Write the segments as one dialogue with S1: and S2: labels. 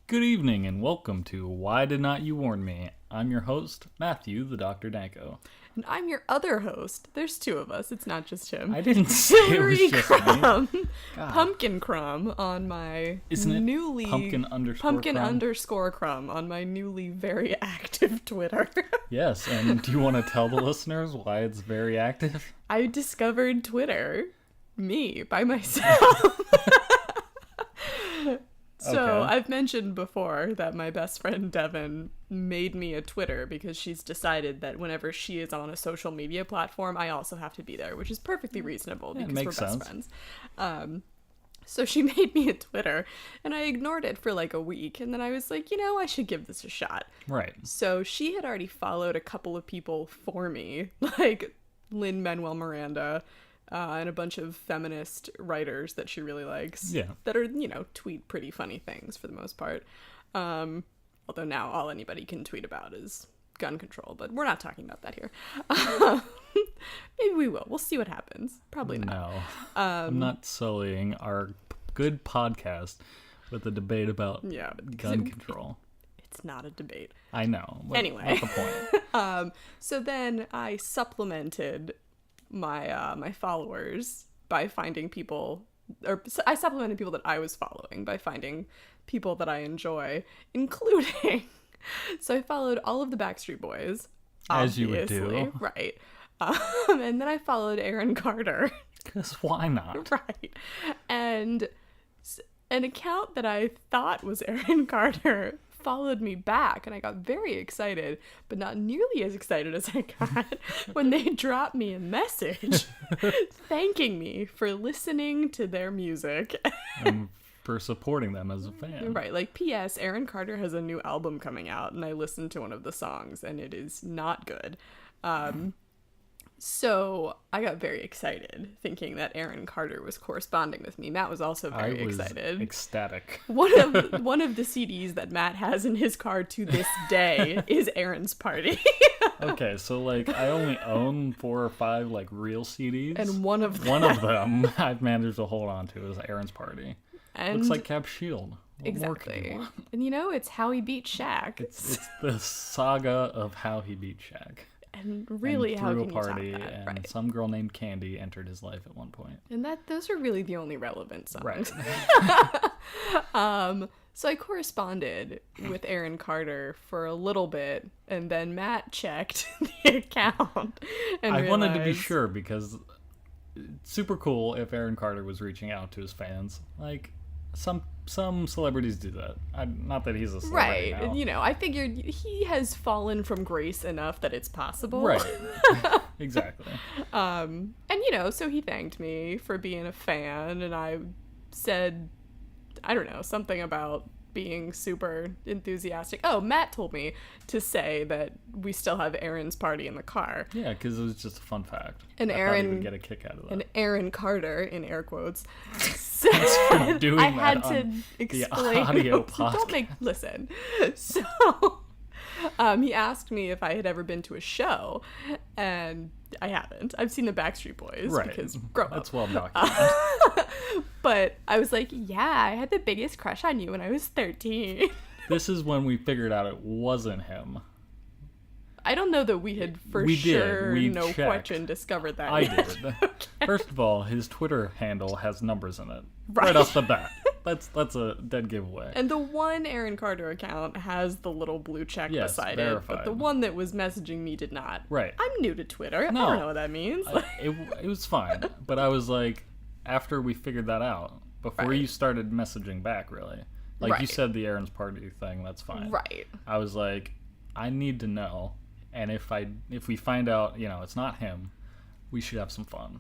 S1: Good evening and welcome to Why Did Not You Warn Me? I'm your host, Matthew, the Dr. Danko.
S2: And I'm your other host. There's two of us. It's not just him.
S1: I didn't say it was
S2: Hillary
S1: just
S2: Crumb.
S1: me.
S2: Pumpkin Crumb on my
S1: Isn't it
S2: newly...
S1: pumpkin
S2: underscore Crumb on my newly very active Twitter.
S1: Yes, and do you want to tell the listeners why it's very active?
S2: I discovered Twitter. Me, by myself. So,
S1: Okay.
S2: I've mentioned before that my best friend Devin made me a Twitter because she's decided that whenever she is on a social media platform, I also have to be there, which is perfectly reasonable because we're
S1: makes
S2: best
S1: sense.
S2: friends. So she made me a Twitter, and I ignored it for like a week, and then I was like, I should give this a shot.
S1: Right.
S2: So she had already followed a couple of people for me, like Lin-Manuel Miranda, and a bunch of feminist writers that she really likes.
S1: Yeah.
S2: That are, tweet pretty funny things for the most part. Although now all anybody can tweet about is gun control, but we're not talking about that here. Maybe we will. We'll see what happens. Probably not.
S1: No. I'm not sullying our good podcast with a debate about gun control.
S2: It's not a debate.
S1: I know. But
S2: Anyway.
S1: what's the point?
S2: So then I supplemented my followers by finding people, or I supplemented people that I was following by finding people that I enjoy, including, so I followed all of the Backstreet Boys,
S1: As you would
S2: obviously,
S1: do.
S2: right, and then I followed Aaron Carter,
S1: Because why not?
S2: right, and an account that I thought was Aaron Carter followed me back, and I got very excited, but not nearly as excited as I got when they dropped me a message thanking me for listening to their music.
S1: And for supporting them as a fan.
S2: Right, like, P.S. Aaron Carter has a new album coming out, and I listened to one of the songs, and it is not good. So I got very excited thinking that Aaron Carter was corresponding with me. Matt was also very excited.
S1: Ecstatic.
S2: One of the CDs that Matt has in his car to this day is Aaron's Party.
S1: Okay, so I only own 4 or 5 real CDs,
S2: And one of
S1: them I've managed to hold on to is Aaron's Party.
S2: And
S1: Looks like Cap Shield. What more could you
S2: exactly.
S1: want?
S2: And it's how he beat Shaq.
S1: It's the saga of how he beat Shaq.
S2: And really,
S1: and
S2: how
S1: threw
S2: can
S1: a party,
S2: you top that?
S1: and
S2: Right.
S1: some girl named Candy entered his life at one point.
S2: And those are really the only relevant songs.
S1: Right.
S2: So I corresponded with Aaron Carter for a little bit, and then Matt checked the account and
S1: I wanted to be
S2: realized-
S1: sure because it's super cool if Aaron Carter was reaching out to his fans. Some celebrities do that. Not that he's a celebrity
S2: Right.
S1: now.
S2: I figured he has fallen from grace enough that it's possible.
S1: Right. Exactly.
S2: And so he thanked me for being a fan, and I said, I don't know, something about being super enthusiastic. Oh, Matt told me to say that we still have Aaron's Party in the car.
S1: Yeah, because it was just a fun fact.
S2: And
S1: I thought he
S2: Aaron
S1: would get a kick out of that.
S2: And Aaron Carter, in air quotes, said
S1: doing
S2: I
S1: that
S2: had
S1: on
S2: to
S1: the
S2: explain.
S1: audio
S2: Listen. So he asked me if I had ever been to a show, and I haven't. I've seen the Backstreet Boys
S1: Right.
S2: because grow up.
S1: That's well documented.
S2: But I was like, yeah, I had the biggest crush on you when I was 13.
S1: This is when we figured out it wasn't him.
S2: I don't know that we had for
S1: We did.
S2: sure,
S1: We
S2: no
S1: checked.
S2: question, discovered that
S1: I
S2: yet.
S1: did. First of all, his Twitter handle has numbers in it.
S2: Right.
S1: Right off the bat. That's a dead giveaway.
S2: And the one Aaron Carter account has the little blue check
S1: Yes,
S2: beside
S1: verified.
S2: it, but the one that was messaging me did not.
S1: Right.
S2: I'm new to Twitter.
S1: No.
S2: I don't know what that means.
S1: It was fine. But I was like, after we figured that out, before
S2: Right.
S1: you started messaging back, really. You
S2: Right.
S1: said the Aaron's Party thing, that's fine.
S2: Right.
S1: I was like, I need to know. And if we find out, it's not him, we should have some fun.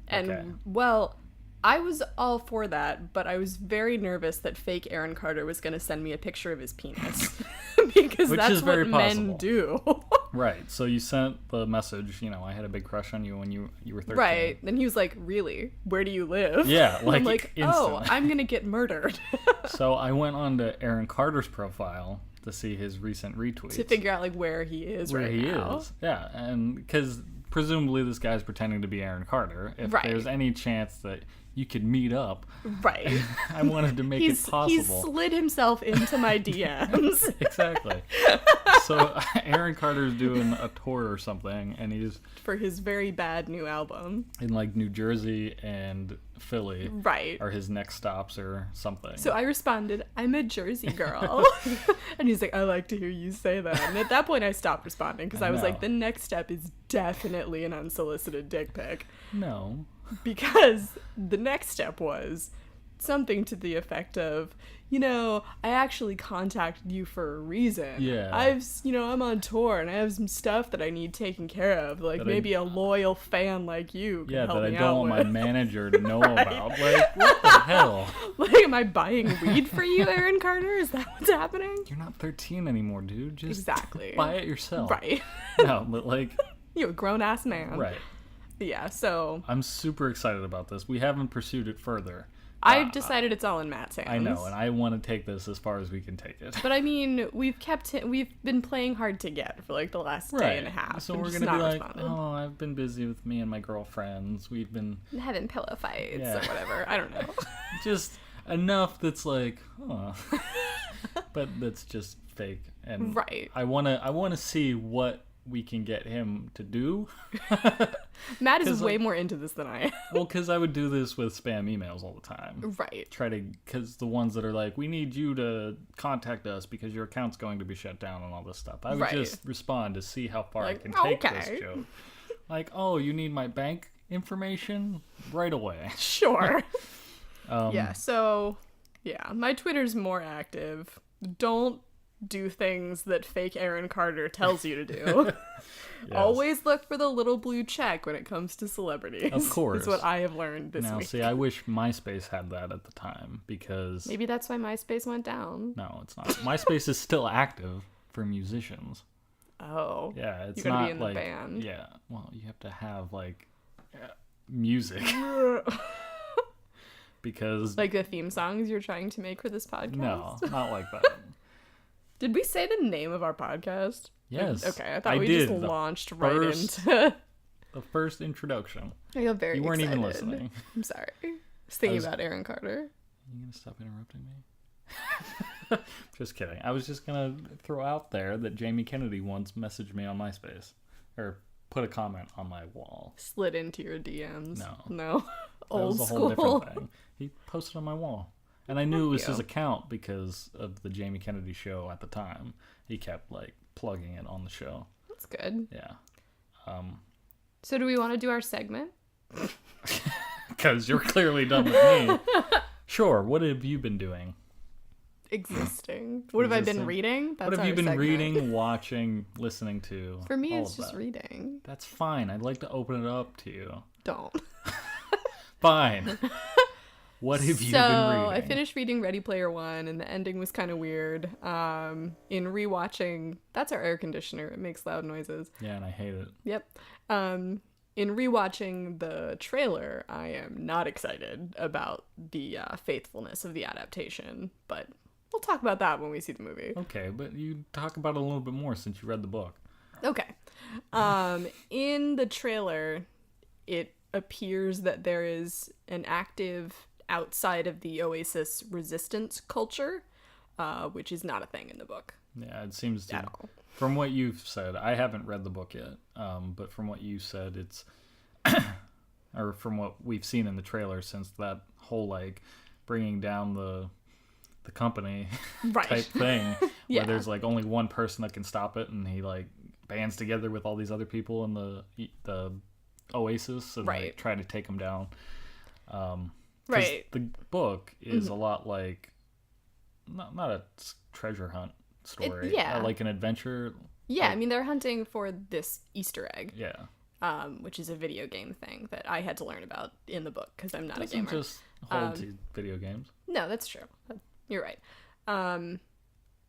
S2: And,
S1: Okay.
S2: well, I was all for that, but I was very nervous that fake Aaron Carter was going to send me a picture of his penis. Because
S1: Which
S2: that's
S1: is very
S2: what
S1: possible.
S2: men do.
S1: Right. So you sent the message, I had a big crush on you when you were 13.
S2: Right. And he was like, really? Where do you live?
S1: Yeah,
S2: And I'm like, oh,
S1: instantly.
S2: I'm going to get murdered.
S1: So I went on to Aaron Carter's profile to see his recent retweets.
S2: To figure out, where he is
S1: where
S2: right
S1: he
S2: now.
S1: is. Yeah, and because presumably this guy's pretending to be Aaron Carter. If
S2: Right.
S1: there's any chance that you could meet up.
S2: Right.
S1: I wanted to make it possible.
S2: He slid himself into my DMs.
S1: Exactly. So Aaron Carter's doing a tour or something, and he's
S2: For his very bad new album.
S1: in like New Jersey and Philly.
S2: Right.
S1: Are his next stops or something.
S2: So I responded, I'm a Jersey girl. And he's like, I like to hear you say that. And at that point I stopped responding because I was
S1: know.
S2: like, the next step is definitely an unsolicited dick pic.
S1: No.
S2: Because the next step was something to the effect of, I actually contacted you for a reason.
S1: Yeah.
S2: I'm on tour and I have some stuff that I need taken care of. Like
S1: That
S2: maybe a loyal fan like you can help
S1: that I
S2: me
S1: don't
S2: out
S1: want my
S2: with.
S1: manager to know about. Like, what the hell?
S2: Like, am I buying weed for you, Aaron Carter? Is that what's happening?
S1: You're not 13 anymore, dude. Just
S2: Exactly.
S1: buy it yourself.
S2: Right.
S1: No, but like,
S2: You're a grown-ass man.
S1: right.
S2: Yeah, so
S1: I'm super excited about this. We haven't pursued it further.
S2: I've decided it's all in Matt's hands.
S1: I know, and I want to take this as far as we can take it.
S2: But I mean, we've been playing hard to get for like the last day and a half.
S1: So
S2: and
S1: we're
S2: just
S1: gonna be
S2: not
S1: like,
S2: responded.
S1: oh, I've been busy with me and my girlfriends. We've been
S2: Having pillow fights
S1: Yeah.
S2: or whatever. I don't know.
S1: just enough that's like, oh. But that's just fake. And
S2: Right.
S1: I wanna see what we can get him to do.
S2: Matt is
S1: 'Cause,
S2: way
S1: like-
S2: more into this than I am.
S1: Well, because I would do this with spam emails all the time.
S2: Right.
S1: Because the ones that are like, we need you to contact us because your account's going to be shut down and all this stuff. I would
S2: Right.
S1: just respond to see how far
S2: Like,
S1: I can take
S2: okay.
S1: this joke. Like, oh, you need my bank information? Right away.
S2: Sure.
S1: Um,
S2: So, my Twitter's more active. Don't do things that fake Aaron Carter tells you to do.
S1: yes.
S2: Always look for the little blue check when it comes to celebrities.
S1: Of course.
S2: Is what I have learned this
S1: Now,
S2: week.
S1: see, I wish MySpace had that at the time because...
S2: Maybe that's why MySpace went down.
S1: No, it's not. MySpace is still active for musicians.
S2: Oh.
S1: Yeah, it's
S2: You gotta
S1: not
S2: be in the
S1: like...
S2: band.
S1: Yeah, well, you have to have, like, music. Because...
S2: Like the theme songs you're trying to make for this podcast?
S1: No, not like that.
S2: Did we say the name of our podcast?
S1: Yes.
S2: Okay, I thought
S1: I
S2: we
S1: did.
S2: just
S1: The
S2: launched right
S1: first-
S2: into...
S1: The first introduction.
S2: I got very
S1: You weren't even
S2: excited.
S1: listening.
S2: I'm sorry. I was thinking
S1: was-
S2: about Aaron Carter.
S1: Are you gonna stop interrupting me? Just kidding. I was just gonna throw out there that Jamie Kennedy once messaged me on MySpace. Or put a comment on my wall.
S2: Slid into your DMs.
S1: No.
S2: No.
S1: That
S2: Old
S1: was a whole
S2: school.
S1: different thing. He posted on my wall. And I knew it was
S2: you.
S1: his account because of the Jamie Kennedy show at the time. He kept, like, plugging it on the show.
S2: That's good.
S1: Yeah.
S2: So do we want to do our segment?
S1: Because you're clearly done with me. Sure, what have you been doing?
S2: Existing. What have I been
S1: Existing.
S2: reading? That's
S1: What have you
S2: our
S1: been
S2: segment.
S1: reading, watching, listening to?
S2: For me,
S1: all
S2: it's
S1: of
S2: just
S1: that.
S2: reading.
S1: That's fine. I'd like to open it up to you.
S2: Don't.
S1: Fine. What have you
S2: So
S1: been reading?
S2: I finished reading Ready Player One, and the ending was kind of weird. In rewatching, that's our air conditioner. It makes loud noises.
S1: Yeah, and I hate it.
S2: Yep. In rewatching the trailer, I am not excited about the faithfulness of the adaptation, but we'll talk about that when we see the movie.
S1: Okay, but you talk about it a little bit more since you read the book.
S2: Okay. In the trailer, it appears that there is an active outside of the Oasis resistance culture, which is not a thing in the book
S1: Yeah, it seems to.
S2: at all.
S1: From what you've said, I haven't read the book yet, but from what you said, it's, or from what we've seen in the trailer, since that whole like bringing down the company
S2: Right.
S1: type thing,
S2: Yeah.
S1: where there's like only one person that can stop it, and he like bands together with all these other people in the Oasis and
S2: Right.
S1: like, try to take them down. 'Cause
S2: Right.
S1: The book is a lot like not a treasure hunt story.
S2: yeah.
S1: Like an adventure.
S2: Yeah, I mean, they're hunting for this Easter egg,
S1: Yeah.
S2: which is a video game thing that I had to learn about in the book because I'm not
S1: Doesn't
S2: a gamer.
S1: just hold to video games.
S2: No, that's true. You're right.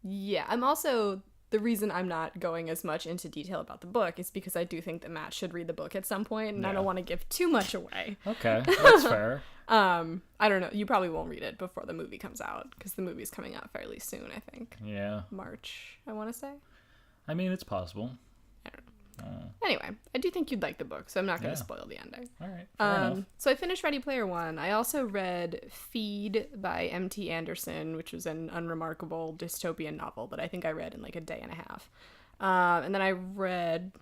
S2: Yeah, I'm also... The reason I'm not going as much into detail about the book is because I do think that Matt should read the book at some point, and I
S1: Yeah.
S2: don't want to give too much away.
S1: Okay, that's fair.
S2: I don't know. You probably won't read it before the movie comes out, because the movie's coming out fairly soon, I think.
S1: Yeah.
S2: March, I want to say.
S1: I mean, it's possible.
S2: I don't know. Anyway, I do think you'd like the book, so I'm not going to spoil the ending.
S1: All right, fair enough.
S2: So I finished Ready Player One. I also read Feed by M.T. Anderson, which was an unremarkable dystopian novel that I think I read in like a day and a half. And then I read...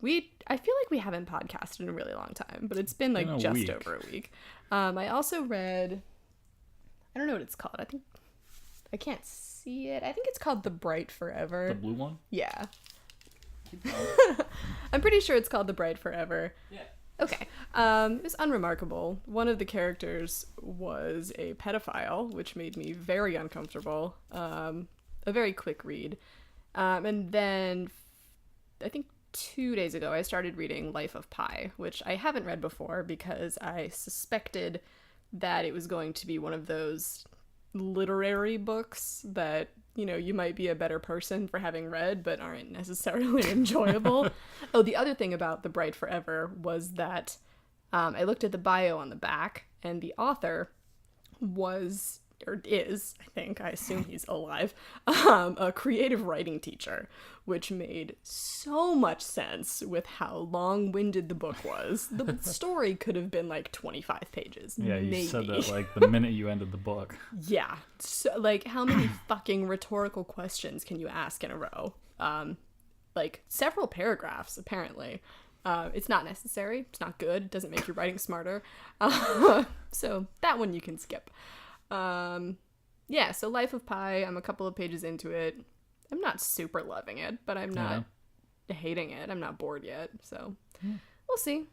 S2: I feel like we haven't podcasted in a really long time, but it's been like just over a week. I also read... I don't know what it's called. I can't see it. I think it's called The Bright Forever.
S1: The blue one?
S2: Yeah. I'm pretty sure it's called The Bright Forever.
S1: Yeah.
S2: Okay. It was unremarkable. One of the characters was a pedophile, which made me very uncomfortable. A very quick read. And then I think 2 days ago I started reading Life of Pi, which I haven't read before because I suspected that it was going to be one of those literary books that, you know, you might be a better person for having read but aren't necessarily enjoyable. Oh, the other thing about The Bright Forever was that I looked at the bio on the back, and the author was, or is, I think, I assume he's alive, a creative writing teacher, which made so much sense with how long-winded the book was. The story could have been like 25 pages.
S1: Yeah, you
S2: maybe.
S1: said that like the minute you ended the book.
S2: Yeah. So, like, how many fucking rhetorical questions can you ask in a row? Like, several paragraphs, apparently. It's not necessary. It's not good. It doesn't make your writing smarter. So that one you can skip. Yeah, so Life of Pi, I'm a couple of pages into it. I'm not super loving it, but I'm not hating it. I'm not bored yet, so we'll see.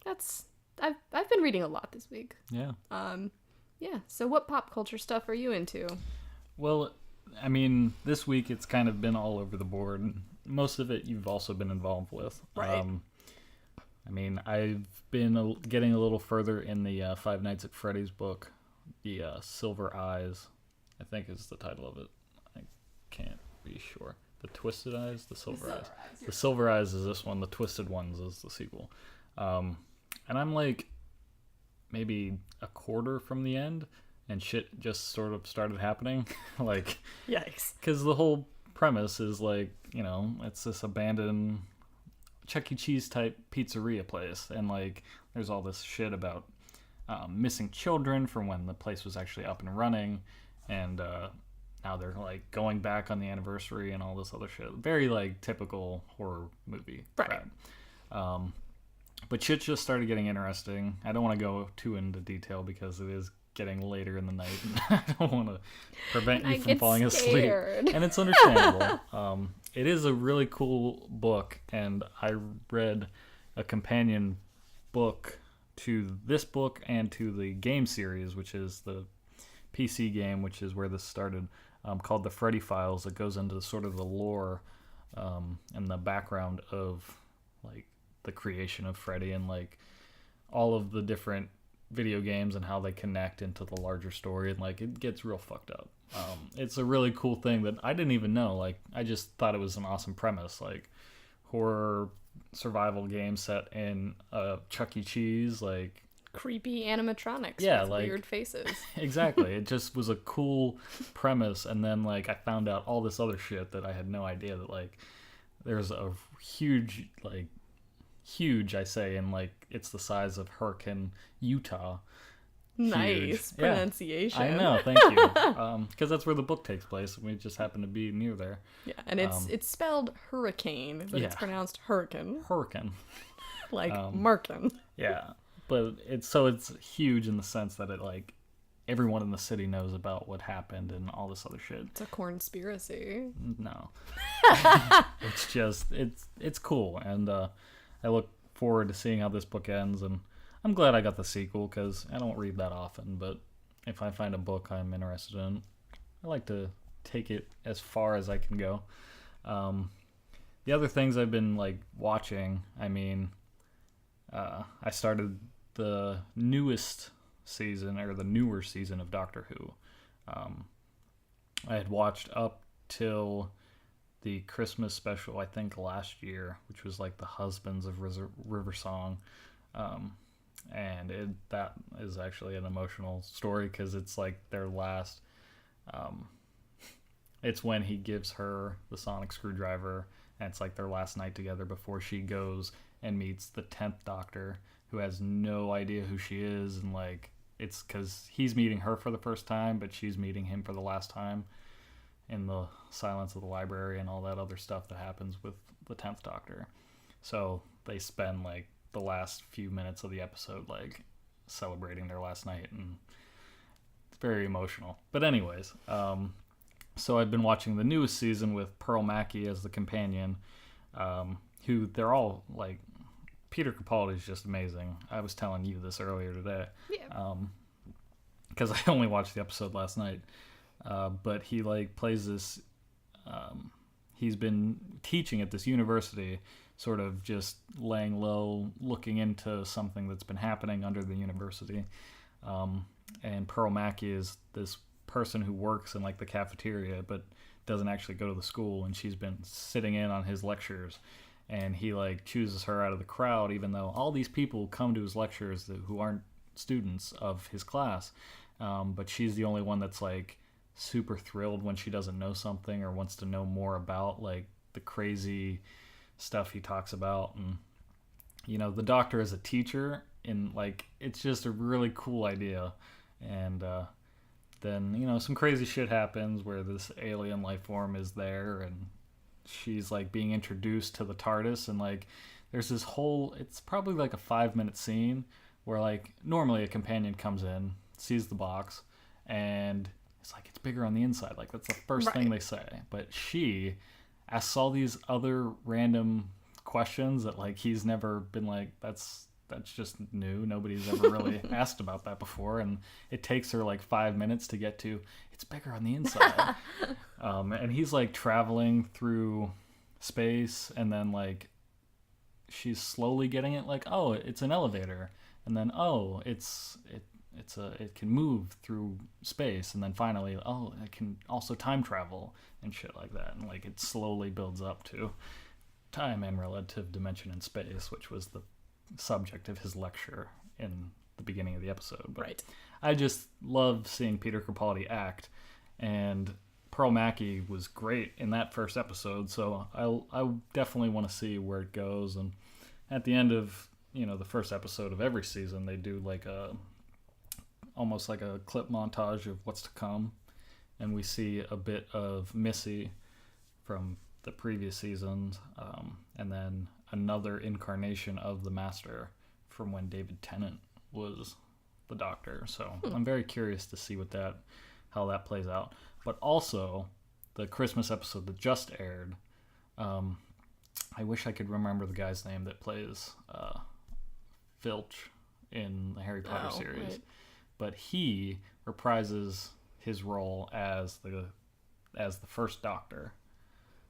S2: I've been reading a lot this week.
S1: Yeah.
S2: Yeah, so what pop culture stuff are you into?
S1: Well, I mean, this week it's kind of been all over the board. Most of it you've also been involved with.
S2: Right.
S1: I mean, I've been getting a little further in the Five Nights at Freddy's book. The Silver Eyes, I think is the title of it. I can't be sure. The Twisted Eyes? The Silver Eyes. The Silver Eyes is this one. The Twisted Ones is the sequel. And I'm like maybe a quarter from the end, and shit just sort of started happening. Like,
S2: yikes.
S1: Because the whole premise is like, you know, it's this abandoned Chuck E. Cheese type pizzeria place, and like there's all this shit about missing children from when the place was actually up and running, and now they're like going back on the anniversary and all this other shit. Very like typical horror movie crap. But shit just started getting interesting. I don't want to go too into detail because it is getting later in the night, and I don't want to prevent you from falling asleep. And it's understandable. It is a really cool book, and I read a companion book to this book and to the game series, which is the PC game, which is where this started, called The Freddy Files. It goes into sort of the lore and the background of like the creation of Freddy and like all of the different video games and how they connect into the larger story, and like it gets real fucked up. It's a really cool thing that I didn't even know. Like, I just thought it was an awesome premise, like horror survival game set in Chuck E. Cheese, like
S2: creepy animatronics with
S1: like
S2: weird faces.
S1: Exactly. It just was a cool premise, and then like I found out all this other shit that I had no idea, that like there's a huge I say, and like it's the size of Hurricane, Utah.
S2: Nice pronunciation.
S1: I know, thank you. Because that's where the book takes place, and we just happen to be near there.
S2: Yeah, and it's spelled hurricane, but it's pronounced hurricane.
S1: Hurricane.
S2: Like Markin.
S1: Yeah, but it's huge in the sense that it like everyone in the city knows about what happened and all this other shit.
S2: It's a cornspiracy.
S1: No. It's just it's cool, and I look forward to seeing how this book ends, and I'm glad I got the sequel because I don't read that often, but if I find a book I'm interested in, I like to take it as far as I can go. The other things I've been like watching, I mean, I started the newest season, or the newer season of Doctor Who. I had watched up till the Christmas special, I think last year, which was like the Husbands of River Song. And that is actually an emotional story because it's like their last, it's when he gives her the sonic screwdriver, and it's like their last night together before she goes and meets the 10th Doctor, who has no idea who she is, and like it's because he's meeting her for the first time, but she's meeting him for the last time in the silence of the library and all that other stuff that happens with the 10th Doctor. So they spend like the last few minutes of the episode like celebrating their last night, and it's very emotional. But anyways, so I've been watching the newest season with Pearl Mackie as the companion, who they're all like, Peter Capaldi is just amazing. I was telling you this earlier today.
S2: Yeah.
S1: Because I only watched the episode last night. But he like plays this, he's been teaching at this university, sort of just laying low, looking into something that's been happening under the university. And Pearl Mackie is this person who works in like the cafeteria, but doesn't actually go to the school, and she's been sitting in on his lectures. And he like chooses her out of the crowd, even though all these people come to his lectures who aren't students of his class. But she's the only one that's like super thrilled when she doesn't know something or wants to know more about like the crazy stuff he talks about. And you know, the Doctor is a teacher, and like it's just a really cool idea. And then, you know, some crazy shit happens where this alien life form is there, and she's like being introduced to the TARDIS, and like there's this whole, it's probably like a 5-minute scene where like normally a companion comes in, sees the box, and it's like it's bigger on the inside, like that's the first thing they say. But she asks all these other random questions that like he's never been like, that's just new, nobody's ever really asked about that before, and it takes her like 5 minutes to get to it's bigger on the inside. And he's like traveling through space, and then like she's slowly getting it, like, oh, it's an elevator, and then oh, it can move through space, and then finally, oh, it can also time travel and shit like that. And like it slowly builds up to time and relative dimension in space, which was the subject of his lecture in the beginning of the episode. But
S2: right.
S1: I just love seeing Peter Capaldi act, and Pearl Mackie was great in that first episode, so I definitely want to see where it goes. And at the end of, you know, the first episode of every season, they do like almost like a clip montage of what's to come, and we see a bit of Missy from the previous seasons, and then another incarnation of the Master from when David Tennant was the Doctor. So I'm very curious to see how that plays out. But also the Christmas episode that just aired, I wish I could remember the guy's name that plays Filch in the Harry Potter series. Right. But he reprises his role as the first Doctor.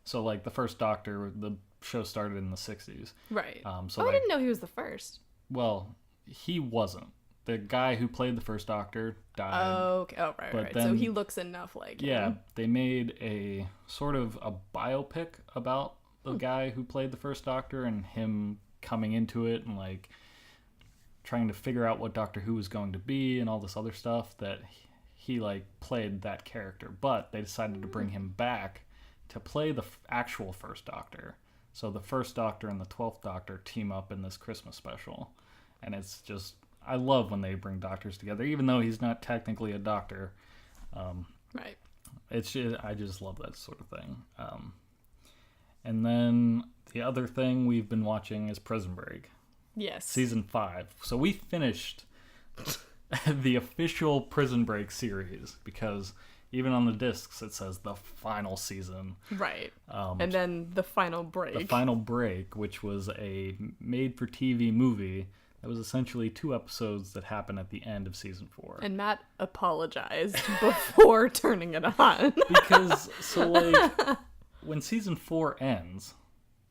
S1: So like the first Doctor, the show started in the 60s.
S2: Right.
S1: So
S2: I didn't know he was the first.
S1: Well, he wasn't. The guy who played the first Doctor died.
S2: Oh, okay. Oh, right, right. So he looks enough like him.
S1: Yeah, they made a sort of a biopic about the guy who played the first Doctor, and him coming into it and like trying to figure out what Doctor Who was going to be and all this other stuff, that he like played that character. But they decided to bring him back to play the actual first Doctor. So the first Doctor and the 12th Doctor team up in this Christmas special. And it's just, I love when they bring doctors together, even though he's not technically a doctor.
S2: Right.
S1: It's just, I just love that sort of thing. And then the other thing we've been watching is Prison Break.
S2: Yes.
S1: Season 5. So we finished the official Prison Break series, because even on the discs it says the final season.
S2: Right. And then the final break.
S1: The final break, which was a made-for-TV movie that was essentially 2 episodes that happened at the end of season 4.
S2: And Matt apologized before turning it on.
S1: Because, so like, when season 4 ends,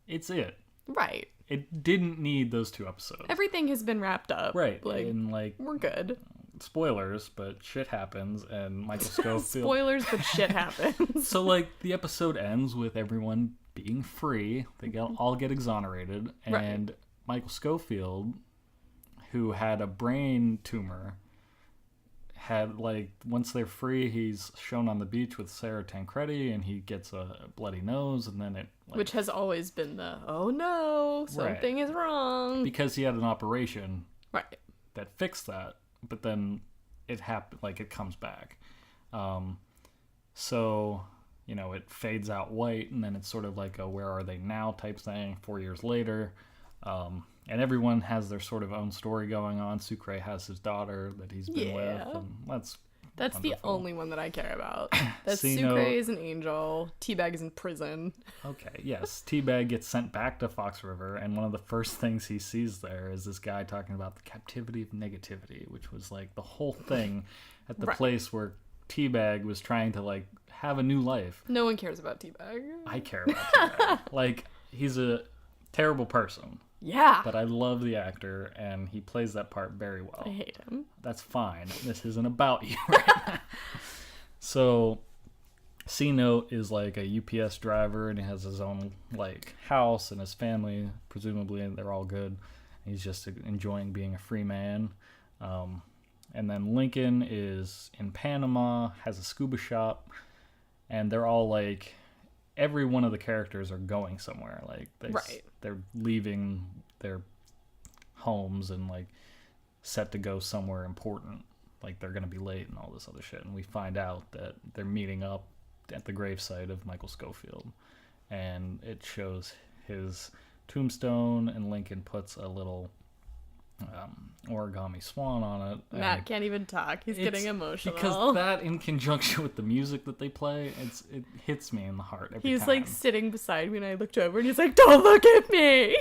S1: it's it.
S2: Right.
S1: It didn't need those 2 episodes.
S2: Everything has been wrapped up.
S1: Right. And like,
S2: we're good.
S1: Spoilers, but shit happens, and Michael Scofield...
S2: Spoilers, but shit happens.
S1: So like, the episode ends with everyone being free. They all get exonerated, and right. Michael Scofield, who had a brain tumor, had, like, once they're free, he's shown on the beach with Sarah Tancredi, and he gets a bloody nose, and then it, like,
S2: Which has always been the, oh no, something is wrong.
S1: because he had an operation
S2: Right.
S1: that fixed that, but then it happened, like, it comes back. So, you know, it fades out white, and then it's sort of like a where are they now type thing 4 years later. And everyone has their sort of own story going on. Sucre has his daughter that he's been with, and that's
S2: wonderful. The only one that I care about. That's
S1: C-Note.
S2: Sucre is an angel. Teabag is in prison.
S1: Okay, yes. Teabag gets sent back to Fox River, and one of the first things he sees there is this guy talking about the captivity of negativity, which was like the whole thing at the place where Teabag was trying to, like, have a new life.
S2: No one cares about Teabag.
S1: I care about Teabag. Like, he's a terrible person.
S2: Yeah.
S1: But I love the actor, and he plays that part very well.
S2: I hate him.
S1: That's fine. This isn't about you right now. So, C-Note is like a UPS driver, and he has his own, like, house and his family, presumably, and they're all good. He's just enjoying being a free man. And then Lincoln is in Panama, has a scuba shop, and they're all, like, every one of the characters are going somewhere. Like, they're leaving their homes and, like, set to go somewhere important. Like, they're going to be late and all this other shit. And we find out that they're meeting up at the gravesite of Michael Scofield. And it shows his tombstone, and Lincoln puts a little origami swan on it.
S2: Matt can't even talk. He's getting emotional.
S1: Because that, in conjunction with the music that they play, it hits me in the heart every time.
S2: He's like sitting beside me, and I looked over, and he's like, "Don't look at me!"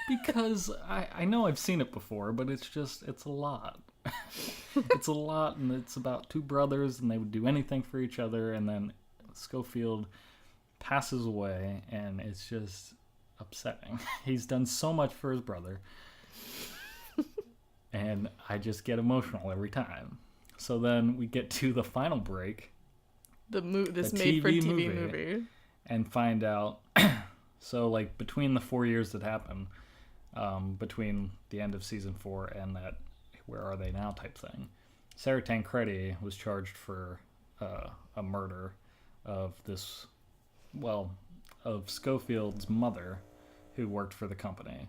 S1: Because I know I've seen it before, but it's a lot. It's a lot, and it's about two brothers, and they would do anything for each other, and then Scofield passes away, and it's just upsetting. He's done so much for his brother. And I just get emotional every time. So then we get to the final break.
S2: This made-for-TV movie.
S1: And find out, so, like, between the 4 years that happened, between the end of season 4 and that where are they now type thing, Sarah Tancredi was charged for a murder of of Scofield's mother, who worked for the company.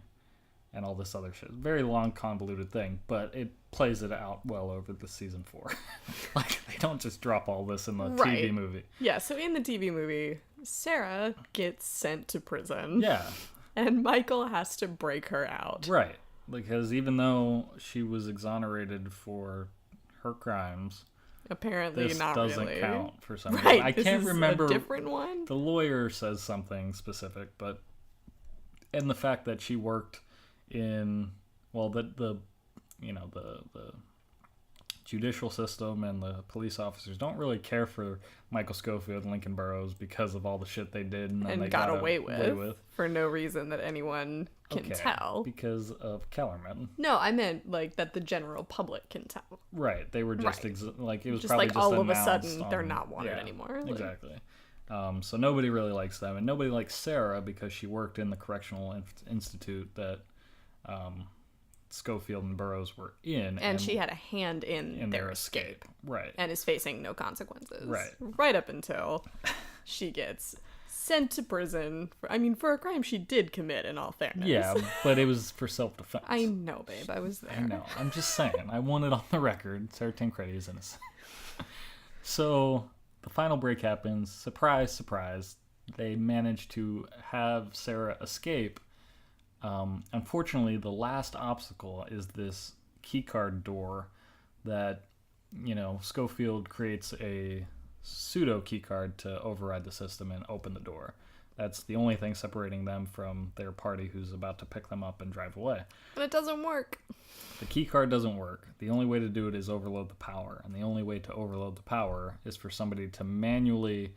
S1: And all this other shit. Very long, convoluted thing, but it plays it out well over the season 4. Like, they don't just drop all this in the TV movie.
S2: Yeah, so in the TV movie, Sarah gets sent to prison.
S1: Yeah.
S2: And Michael has to break her out.
S1: Right. Because even though she was exonerated for her crimes,
S2: apparently
S1: this
S2: not
S1: doesn't
S2: really
S1: count for some reason.
S2: Right,
S1: I can't remember.
S2: A different one? The
S1: lawyer says something specific, but and the fact that she worked in the judicial system and the police officers don't really care for Michael Scofield and Lincoln Burrows because of all the shit they did and they got away with
S2: for no reason that anyone can tell.
S1: Because of Kellerman.
S2: No, I meant like that the general public can tell.
S1: Right, they were just it was
S2: just
S1: probably
S2: like
S1: just
S2: all of a sudden they're not wanted anymore. Like,
S1: exactly. So nobody really likes them, and nobody likes Sarah because she worked in the correctional institute that Scofield and Burroughs were in.
S2: And she had a hand in their escape.
S1: Right.
S2: And is facing no consequences.
S1: Right.
S2: Right up until she gets sent to prison. For a crime she did commit, in all fairness.
S1: Yeah, but it was for self-defense.
S2: I know, babe. I was there.
S1: I know. I'm just saying. I want it on the record. Sarah Tancredi is innocent. So the final break happens. Surprise, surprise. They manage to have Sarah escape. Unfortunately, the last obstacle is this keycard door that, Scofield creates a pseudo keycard to override the system and open the door. That's the only thing separating them from their party who's about to pick them up and drive away.
S2: And it doesn't work.
S1: The keycard doesn't work. The only way to do it is overload the power. And the only way to overload the power is for somebody to manually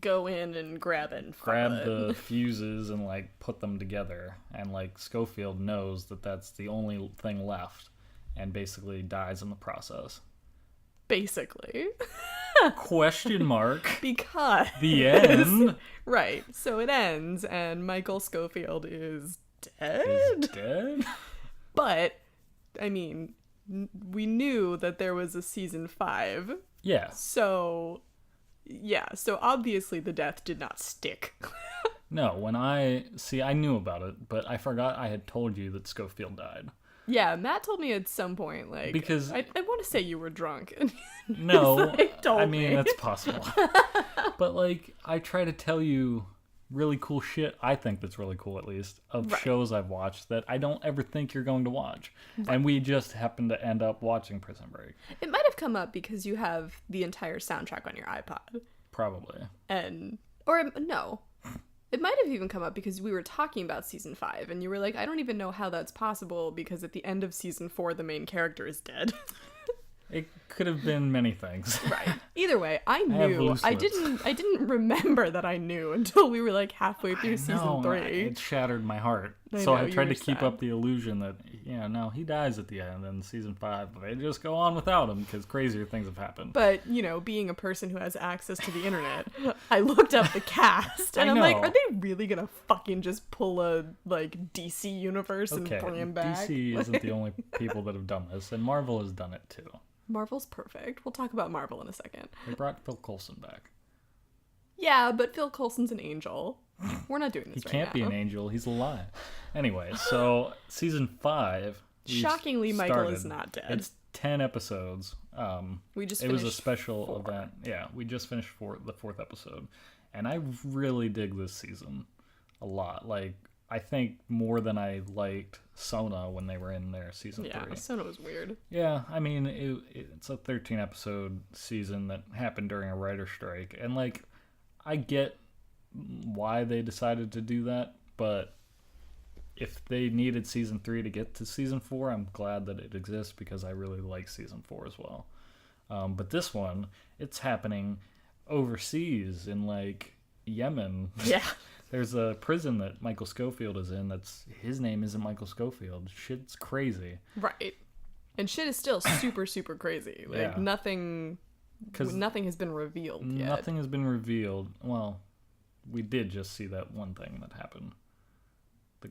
S2: go in and grab
S1: the fuses and put them together, and Scofield knows that that's the only thing left and basically dies in the process.
S2: Basically.
S1: Question mark.
S2: Because
S1: the end.
S2: Right. So it ends and Michael Scofield is dead.
S1: Is dead?
S2: But we knew that there was a season 5.
S1: Yeah.
S2: So, yeah. So obviously the death did not stick.
S1: No, I knew about it, but I forgot I had told you that Schofield died.
S2: Yeah, Matt told me at some point, like,
S1: Because
S2: I want to say you were drunk. And
S1: no,
S2: like, told
S1: I mean
S2: me.
S1: that's possible. But like, I try to tell you really cool shit. I think that's really cool, at least, of
S2: Right.
S1: shows I've watched that I don't ever think you're going to watch, and we just happen to end up watching Prison Break.
S2: It might have come up because you have the entire soundtrack on your iPod,
S1: Probably.
S2: no. It might have even come up because we were talking about season 5, and you were like, I don't even know how that's possible because at the end of season 4, the main character is dead.
S1: It could have been many things.
S2: Right. Either way, I
S1: have
S2: knew.
S1: loose
S2: I
S1: lips.
S2: didn't remember that I knew until we were like halfway through season
S1: No,
S2: 3.
S1: it shattered my heart.
S2: I
S1: So
S2: know,
S1: I
S2: you
S1: tried
S2: were
S1: to keep
S2: sad.
S1: up the illusion that, no, he dies at the end in season 5, but they just go on without him because crazier things have happened.
S2: But, being a person who has access to the internet, I looked up the cast, and
S1: I
S2: I'm like,
S1: know.
S2: are they really gonna fucking just pull a, like, DC universe and bring him back?
S1: DC isn't the only people that have done this, and Marvel has done it too.
S2: Marvel's perfect. We'll talk about Marvel in a second.
S1: They brought Phil Coulson back.
S2: Yeah, but Phil Coulson's an angel. We're not doing this
S1: He
S2: right
S1: can't be
S2: now.
S1: an angel, he's alive. Anyway, so season 5. we've
S2: Shockingly, Michael is
S1: started.
S2: not dead.
S1: It's 10 episodes.
S2: We just
S1: It was a
S2: finished
S1: special
S2: 4.
S1: event. Yeah, we just finished the 4th episode. And I really dig this season a lot. Like, I think more than I liked Sona when they were in their season 3.
S2: Yeah, Sona was weird.
S1: Yeah, I mean, it's a 13-episode season that happened during a writer's strike. And, like, I get why they decided to do that, but if they needed season 3 to get to season 4, I'm glad that it exists because I really like season 4 as well. But this one, it's happening overseas in, like, Yemen.
S2: Yeah.
S1: There's a prison that Michael Schofield is in his name isn't Michael Schofield. Shit's crazy.
S2: Right. And shit is still super, super crazy. Like,
S1: Yeah.
S2: nothing has been revealed yet.
S1: Nothing has been revealed. Well, we did just see that one thing that happened. The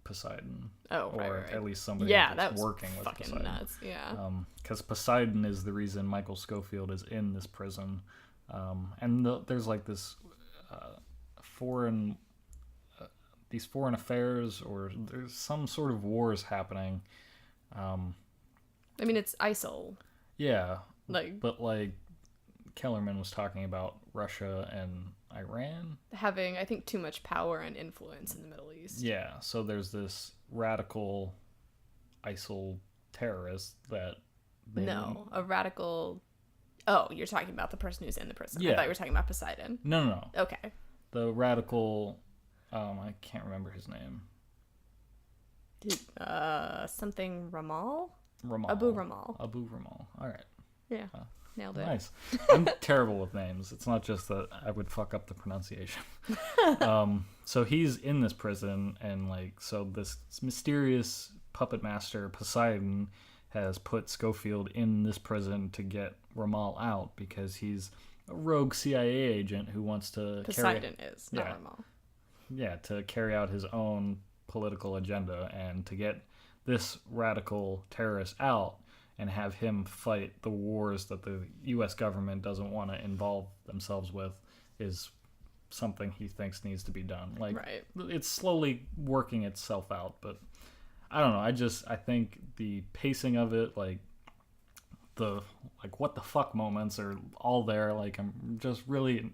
S1: Poseidon.
S2: Oh,
S1: or
S2: right.
S1: at least somebody
S2: Yeah,
S1: that's
S2: that was
S1: working with
S2: fucking
S1: Poseidon.
S2: nuts. Yeah.
S1: Because Poseidon is the reason Michael Schofield is in this prison. And there's like this these foreign affairs, or there's some sort of wars happening.
S2: I mean, it's ISIL.
S1: Yeah,
S2: Like,
S1: but like Kellerman was talking about Russia and Iran.
S2: having, I think, too much power and influence in the Middle East.
S1: Yeah, so there's this radical ISIL terrorist that
S2: No, a radical... Oh, you're talking about the person who's in the prison. I
S1: Yeah.
S2: thought you were talking about Poseidon.
S1: No.
S2: Okay.
S1: The radical, I can't remember his name.
S2: Something Ramal?
S1: Ramal.
S2: Abu Ramal.
S1: Abu Ramal. All right.
S2: Yeah. Nailed it.
S1: Nice. I'm terrible with names. It's not just that I would fuck up the pronunciation. So he's in this prison, and like, so this mysterious puppet master Poseidon has put Schofield in this prison to get Ramal out because he's a rogue CIA agent who wants to
S2: Poseidon is, not
S1: Yeah.
S2: Ramal.
S1: to carry out his own political agenda, and to get this radical terrorist out and have him fight the wars that the U.S. government doesn't want to involve themselves with is something he thinks needs to be done. Like,
S2: Right.
S1: it's slowly working itself out, but I don't know. I think the pacing of it, like the what the fuck moments are all there. Like, I'm just really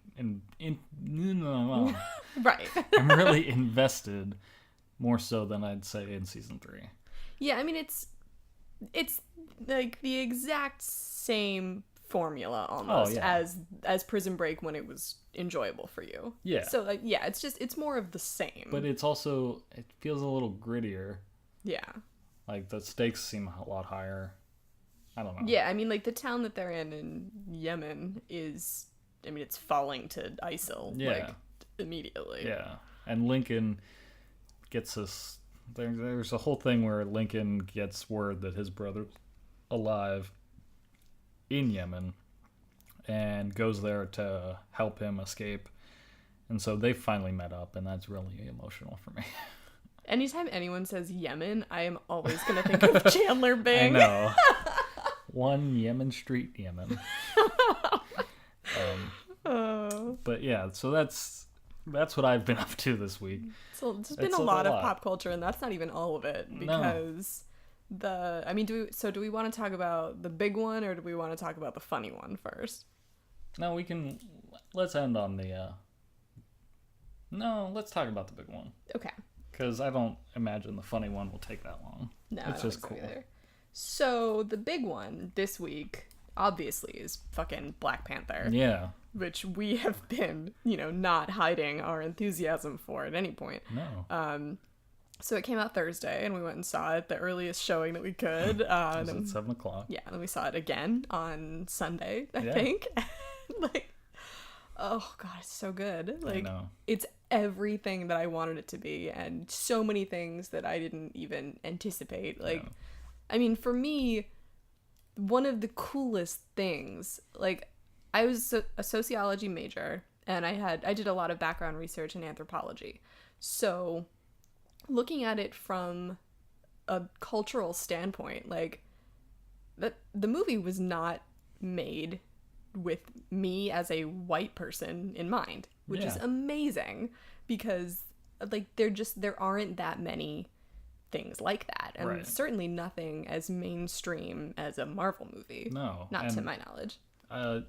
S2: Right.
S1: I'm really invested, more so than I'd say in season 3.
S2: Yeah, I mean, it's like the exact same formula almost
S1: yeah.
S2: as Prison Break when it was enjoyable for you.
S1: Yeah.
S2: So like, yeah, it's more of the same.
S1: But it feels a little grittier.
S2: yeah.
S1: Like, the stakes seem a lot higher. I don't know.
S2: Yeah, I mean, like, the town that they're in Yemen is, I mean, it's falling to ISIL,
S1: Yeah.
S2: like, immediately.
S1: Yeah. And Lincoln gets us... There's a whole thing where Lincoln gets word that his brother's alive in Yemen and goes there to help him escape. And so they finally met up, and that's really emotional for me.
S2: Anytime anyone says Yemen, I am always gonna think of Chandler Bing.
S1: I know. 1 Yemen Street, Yemen. But yeah, so that's what I've been up to this week.
S2: So there's been a lot of pop culture, and that's not even all of it, because do we want to talk about the big one, or do we want to talk about the funny one first?
S1: No, let's end on the let's talk about the big one.
S2: Okay.
S1: Because I don't imagine the funny one will take that long.
S2: No,
S1: it's just cool.
S2: Either. So the big one this week, obviously, is fucking Black Panther.
S1: Yeah.
S2: Which we have been, not hiding our enthusiasm for at any point.
S1: No.
S2: So it came out Thursday, and we went and saw it, the earliest showing that we could.
S1: It was at 7 o'clock.
S2: Yeah, and then we saw it again on Sunday, I think. Oh god, it's so good.
S1: I know.
S2: It's everything that I wanted it to be, and so many things that I didn't even anticipate. I mean, for me, one of the coolest things, I was a sociology major, and I did a lot of background research in anthropology. So looking at it from a cultural standpoint, the movie was not made with me as a white person in mind, which is amazing, because there aren't that many things like that, and certainly nothing as mainstream as a Marvel movie.
S1: No,
S2: not to my knowledge.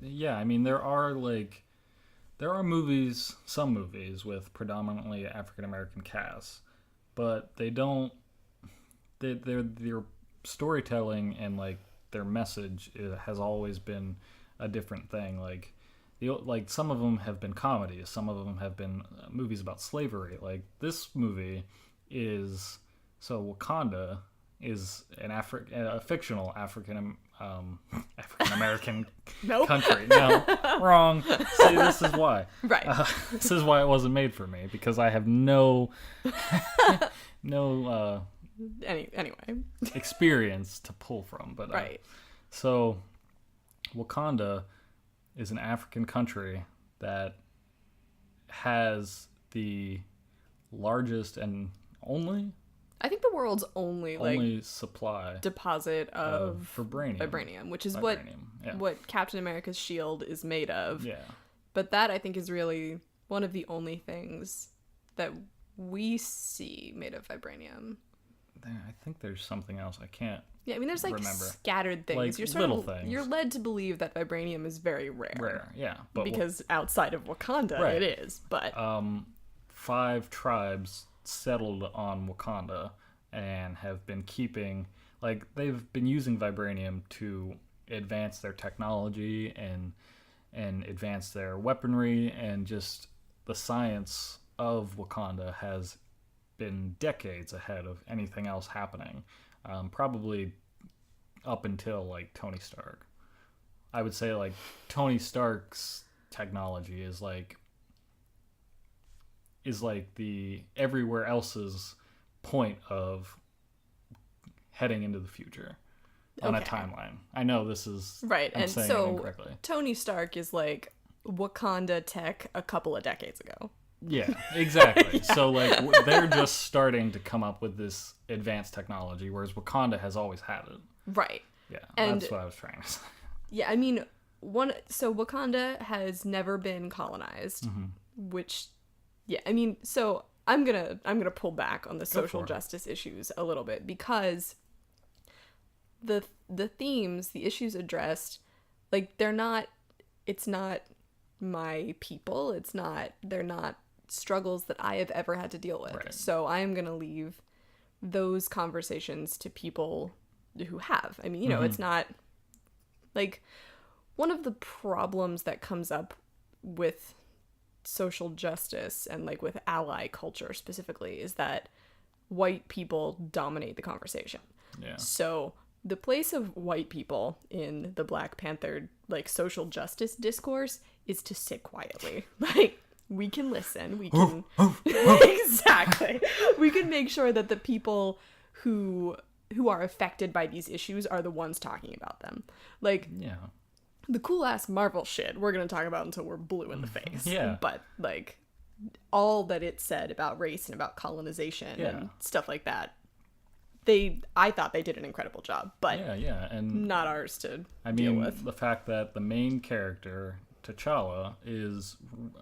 S1: Yeah, I mean, there are some movies with predominantly African American casts, but their storytelling and their message has always been a different thing. Some of them have been comedies, some of them have been movies about slavery. This movie is Wakanda is a fictional African American country. No, wrong. See, this is why.
S2: Right.
S1: This is why it wasn't made for me, because I have no
S2: anyway
S1: experience to pull from. But
S2: right.
S1: So Wakanda is an African country that has the largest and only,
S2: I think, the world's only
S1: supply
S2: deposit of vibranium, which is what Captain America's shield is made of.
S1: Yeah.
S2: But that, I think, is really one of the only things that we see made of vibranium.
S1: I think there's something else I can't.
S2: Yeah, I mean, there's
S1: remember.
S2: Scattered things. You're
S1: things.
S2: You're led to believe that vibranium is very rare.
S1: Rare, yeah, but
S2: because outside of Wakanda, it is. But
S1: 5 tribes settled on Wakanda and have been keeping, they've been using vibranium to advance their technology and advance their weaponry, and just the science of Wakanda has been decades ahead of anything else happening, probably up until Tony Stark. I would say Tony Stark's technology is the everywhere else's point of heading into the future on a timeline. I know this is
S2: right,
S1: I'm
S2: and
S1: saying
S2: so
S1: it incorrectly.
S2: Tony Stark is Wakanda tech a couple of decades ago.
S1: Yeah, exactly. Yeah. So they're just starting to come up with this advanced technology, whereas Wakanda has always had it.
S2: Right.
S1: Yeah,
S2: and
S1: that's what I was trying to say.
S2: Yeah, I mean, Wakanda has never been colonized, which, yeah, I mean, so I'm gonna pull back on the social justice issues a little bit, because the themes, the issues addressed, it's not my people, they're not struggles that I have ever had to deal with. Right. So I am gonna leave those conversations to people who have. I mean, it's not one of the problems that comes up with social justice and with ally culture specifically is that white people dominate the conversation.
S1: Yeah.
S2: So the place of white people in the Black Panther social justice discourse is to sit quietly. We can listen, we can exactly. We can make sure that the people who are affected by these issues are the ones talking about them.
S1: Yeah.
S2: The cool ass Marvel shit we're gonna talk about until we're blue in the face.
S1: Yeah.
S2: But all that it said about race and about colonization
S1: Yeah.
S2: and stuff like that. I thought they did an incredible job, but
S1: Yeah, and
S2: not ours to
S1: I
S2: deal
S1: mean,
S2: with.
S1: the fact that the main character, T'Challa, is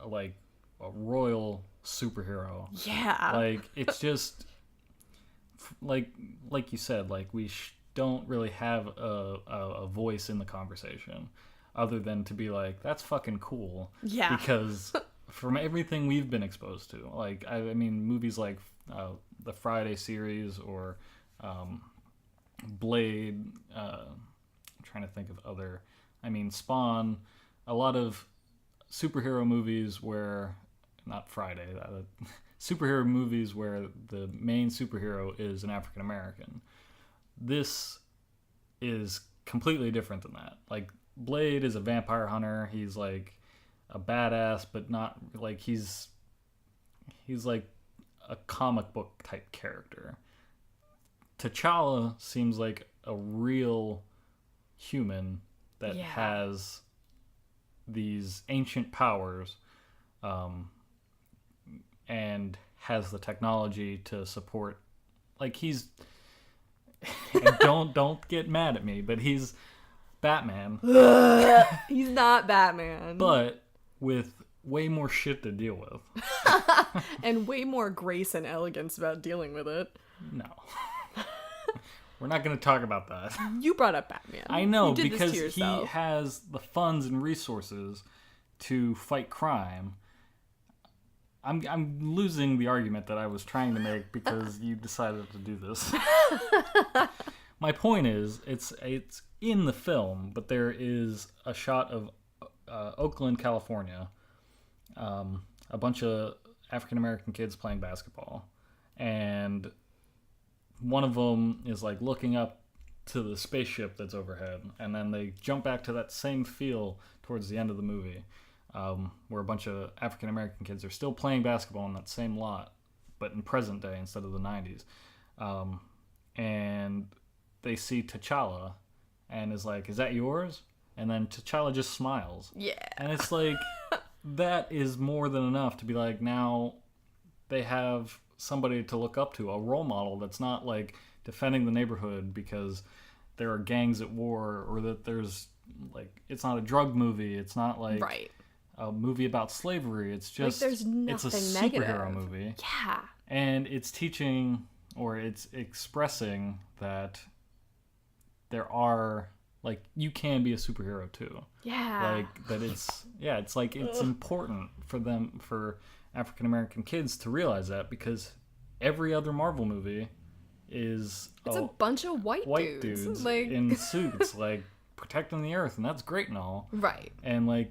S1: like a royal superhero.
S2: Yeah.
S1: Like, it's just like you said, like we don't really have a voice in the conversation other than to be like, that's fucking cool.
S2: Yeah.
S1: Because from everything we've been exposed to, like I mean, movies like the Friday series or Blade. I'm trying to think of other. I mean, Spawn. A lot of superhero movies where, not Friday. Superhero movies where the main superhero is an African American. This is completely different than that. Like, Blade is a vampire hunter. He's like a badass, but not like he's like a comic book type character. T'Challa seems like a real human that has these ancient powers, and has the technology to support. Like, he's don't get mad at me, but he's Batman,
S2: He's not Batman.
S1: but with way more shit to deal with.
S2: And way more grace and elegance about dealing with it.
S1: No. We're not going to talk about that.
S2: You brought up Batman.
S1: I know,
S2: You did
S1: because
S2: this to
S1: he
S2: yourself.
S1: has the funds and resources to fight crime. I'm losing the argument that I was trying to make because you decided to do this. My point is, it's in the film, but there is a shot of Oakland, California, a bunch of African American kids playing basketball, and one of them is like looking up to the spaceship that's overhead, and then they jump back to that same field towards the end of the movie, where a bunch of African American kids are still playing basketball in that same lot, but in present day instead of the 90s. And they see T'Challa and is like, "Is that yours?" And then T'Challa just smiles.
S2: Yeah.
S1: And it's like, that is more than enough to be like, now they have somebody to look up to, a role model that's not like defending the neighborhood because there are gangs at war, or that there's like, it's not a drug movie, it's not like
S2: Right.
S1: a movie about slavery, it's just,
S2: There's
S1: it's a
S2: nothing
S1: superhero
S2: negative.
S1: movie.
S2: Yeah.
S1: And it's teaching, or it's expressing that there are, like, you can be a superhero too.
S2: Yeah.
S1: Like, that it's like, it's important for African American kids to realize that, because every other Marvel movie is
S2: It's a bunch of white
S1: dudes
S2: like
S1: in suits, like, protecting the earth, and that's great and all.
S2: Right.
S1: And like,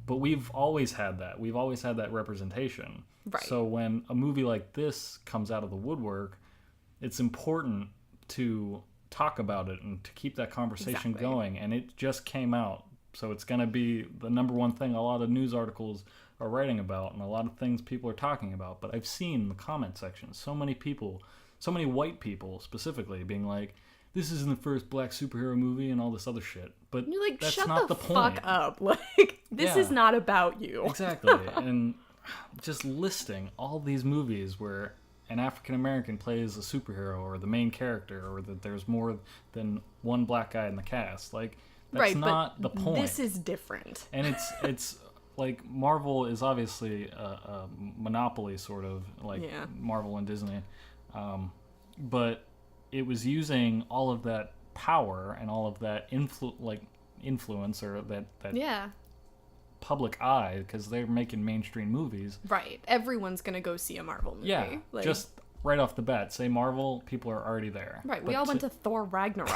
S1: but we've always had that. We've always had that representation.
S2: Right.
S1: So when a movie like this comes out of the woodwork, it's important to talk about it and to keep that conversation
S2: Exactly.
S1: going. And it just came out, so it's going to be the number one thing a lot of news articles are writing about, and a lot of things people are talking about. But I've seen in the comment section so many people, so many white people specifically, being like, "This isn't the first black superhero movie," and all this other shit. But
S2: You're like,
S1: that's
S2: shut
S1: not
S2: the
S1: point.
S2: fuck up. Like, this
S1: Yeah.
S2: is not about you.
S1: Exactly. And just listing all these movies where an African American plays a superhero or the main character, or that there's more than one black guy in the cast. Like, that's
S2: Right,
S1: not
S2: but
S1: the point.
S2: this is different.
S1: And it's like, Marvel is obviously a monopoly, sort of, like
S2: Yeah.
S1: Marvel and Disney. But it was using all of that power and all of that influence, or that
S2: Yeah.
S1: public eye, because they're making mainstream movies.
S2: Right. Everyone's gonna go see a Marvel movie.
S1: Yeah,
S2: Like,
S1: just right off the bat, say Marvel, people are already there.
S2: right. We
S1: But
S2: all went to Thor Ragnarok.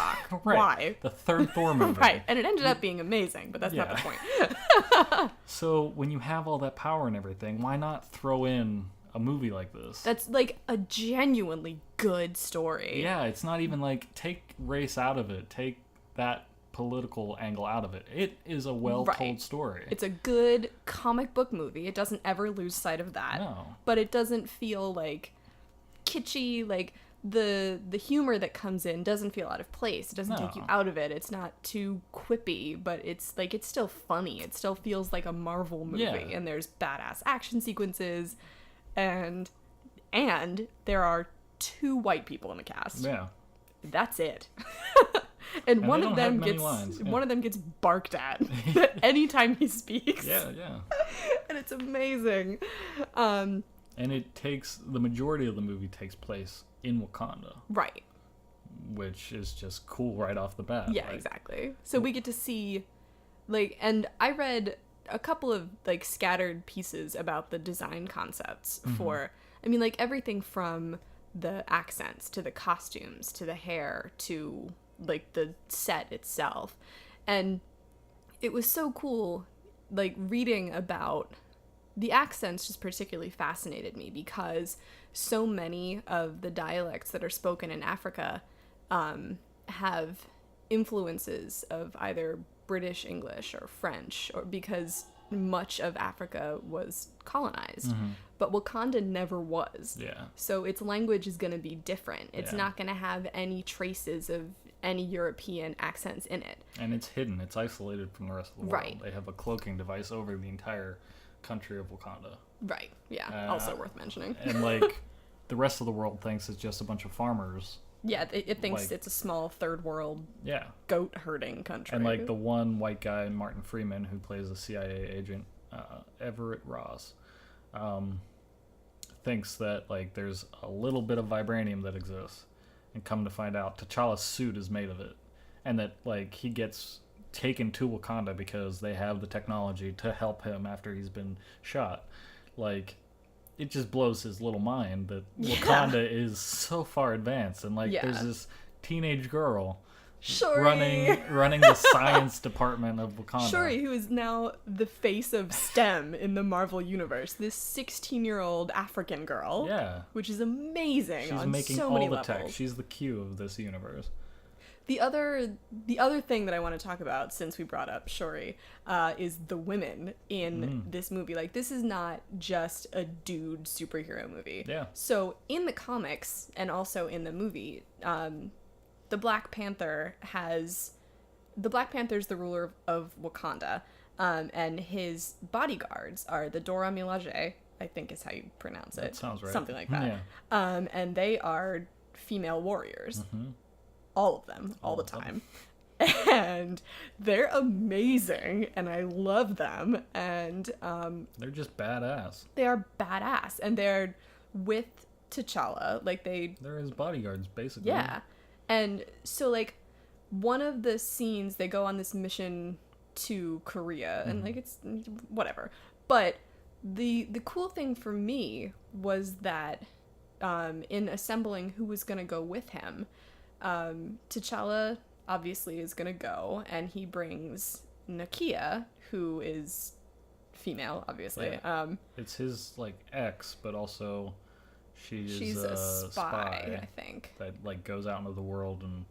S1: right,
S2: Why?
S1: the third Thor movie.
S2: Right. And it ended up being amazing, but that's not the
S1: Yeah.
S2: point.
S1: So when you have all that power and everything, why not throw in a movie like this?
S2: That's like a genuinely good story.
S1: Yeah, it's not even like, take race out of it, take that political angle out of it. It is a well-told
S2: Right.
S1: story.
S2: It's a good comic book movie. It doesn't ever lose sight of that.
S1: No.
S2: But it doesn't feel like kitschy. Like, the humor that comes in doesn't feel out of place. It doesn't take you
S1: No.
S2: out of it. It's not too quippy, but it's like it's still funny. It still feels like a Marvel movie,
S1: Yeah.
S2: and there's badass action sequences, and there are 2 white people in the cast.
S1: Yeah.
S2: That's it. And one
S1: they
S2: of
S1: don't have
S2: them
S1: many
S2: gets
S1: lines, yeah.
S2: one of them gets barked at anytime he speaks.
S1: Yeah, yeah.
S2: And it's amazing.
S1: And the majority of the movie takes place in Wakanda,
S2: Right.
S1: which is just cool right off the bat.
S2: Yeah,
S1: like,
S2: exactly. So we get to see, like, and I read a couple of, like, scattered pieces about the design concepts for, I mean, like, everything from the accents to the costumes to the hair to, like, the set itself. And it was so cool, like, reading about the accents just particularly fascinated me because so many of the dialects that are spoken in Africa have influences of either British English or French, or because much of Africa was colonized. But Wakanda never was.
S1: Yeah.
S2: So its language is going to be different. It's
S1: Yeah.
S2: not going to have any traces of any European accents in it.
S1: And it's hidden. It's isolated from the rest of the world.
S2: Right.
S1: They have a cloaking device over the entire country of Wakanda.
S2: Right. Yeah. Also worth mentioning.
S1: And, like, the rest of the world thinks it's just a bunch of farmers.
S2: Yeah, it thinks
S1: like-
S2: it's a small third world
S1: Yeah.
S2: goat herding country.
S1: And, like, the one white guy, Martin Freeman, who plays a CIA agent, Everett Ross, thinks that, like, there's a little bit of vibranium that exists. And come to find out, T'Challa's suit is made of it. And that, like, he gets taken to Wakanda because they have the technology to help him after he's been shot. Like, it just blows his little mind that Wakanda is so far advanced. And, like, there's this teenage girl
S2: Shuri.
S1: running the science department of Wakanda.
S2: Shuri, who is now the face of STEM in the Marvel universe, this 16-year-old African girl,
S1: Yeah.
S2: which is amazing
S1: She's
S2: on
S1: making
S2: so
S1: all
S2: many
S1: the
S2: levels.
S1: tech. She's the Q of this universe.
S2: The other thing that I want to talk about, since we brought up Shuri, is the women in this movie. Like, this is not just a dude superhero movie.
S1: Yeah.
S2: So in the comics and also in the movie, the Black Panther is the ruler of Wakanda, and his bodyguards are the Dora Milaje, I think is how you pronounce it.
S1: That sounds right.
S2: Something like that.
S1: Yeah.
S2: And they are female warriors.
S1: Mm-hmm.
S2: All of them, all the
S1: of them.
S2: time. And they're amazing, and I love them, and
S1: They're just badass.
S2: they are badass, and they're with T'Challa, like
S1: They're his bodyguards, basically.
S2: yeah. And so, like, one of the scenes, they go on this mission to Korea, and, like, it's whatever. But the cool thing for me was that in assembling who was going to go with him, T'Challa obviously is going to go, and he brings Nakia, who is female, obviously.
S1: Yeah. It's his, like, ex, but also she's
S2: a spy, I think.
S1: that, like, goes out into the world and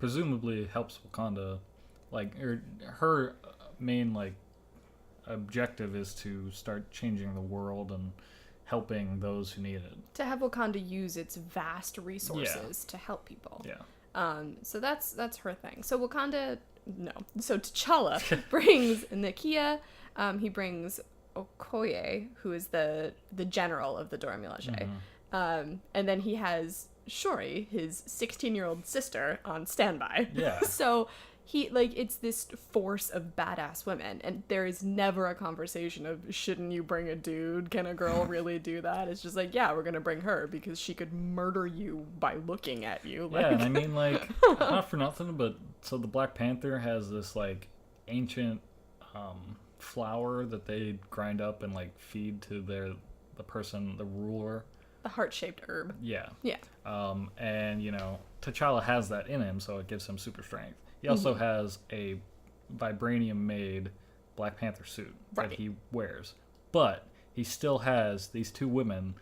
S1: presumably helps Wakanda. Like, her main, like, objective is to start changing the world and helping those who need it.
S2: To have Wakanda use its vast resources to help people.
S1: Yeah.
S2: So that's her thing. So So T'Challa brings Nakia. He brings Okoye, who is the general of the Dora Milaje. And then he has Shuri, his 16-year-old sister, on standby.
S1: Yeah.
S2: So he, like, it's this force of badass women, and there is never a conversation of, shouldn't you bring a dude? Can a girl really do that? It's just like, yeah, we're gonna bring her because she could murder you by looking at you. Like,
S1: Yeah, and I mean, like, not for nothing, but so the Black Panther has this, like, ancient flour that they grind up and, like, feed to the ruler.
S2: the heart-shaped herb.
S1: Yeah.
S2: Yeah.
S1: And, you know, T'Challa has that in him, so it gives him super strength. He also has a vibranium-made Black Panther suit that he wears. But he still has these 2 women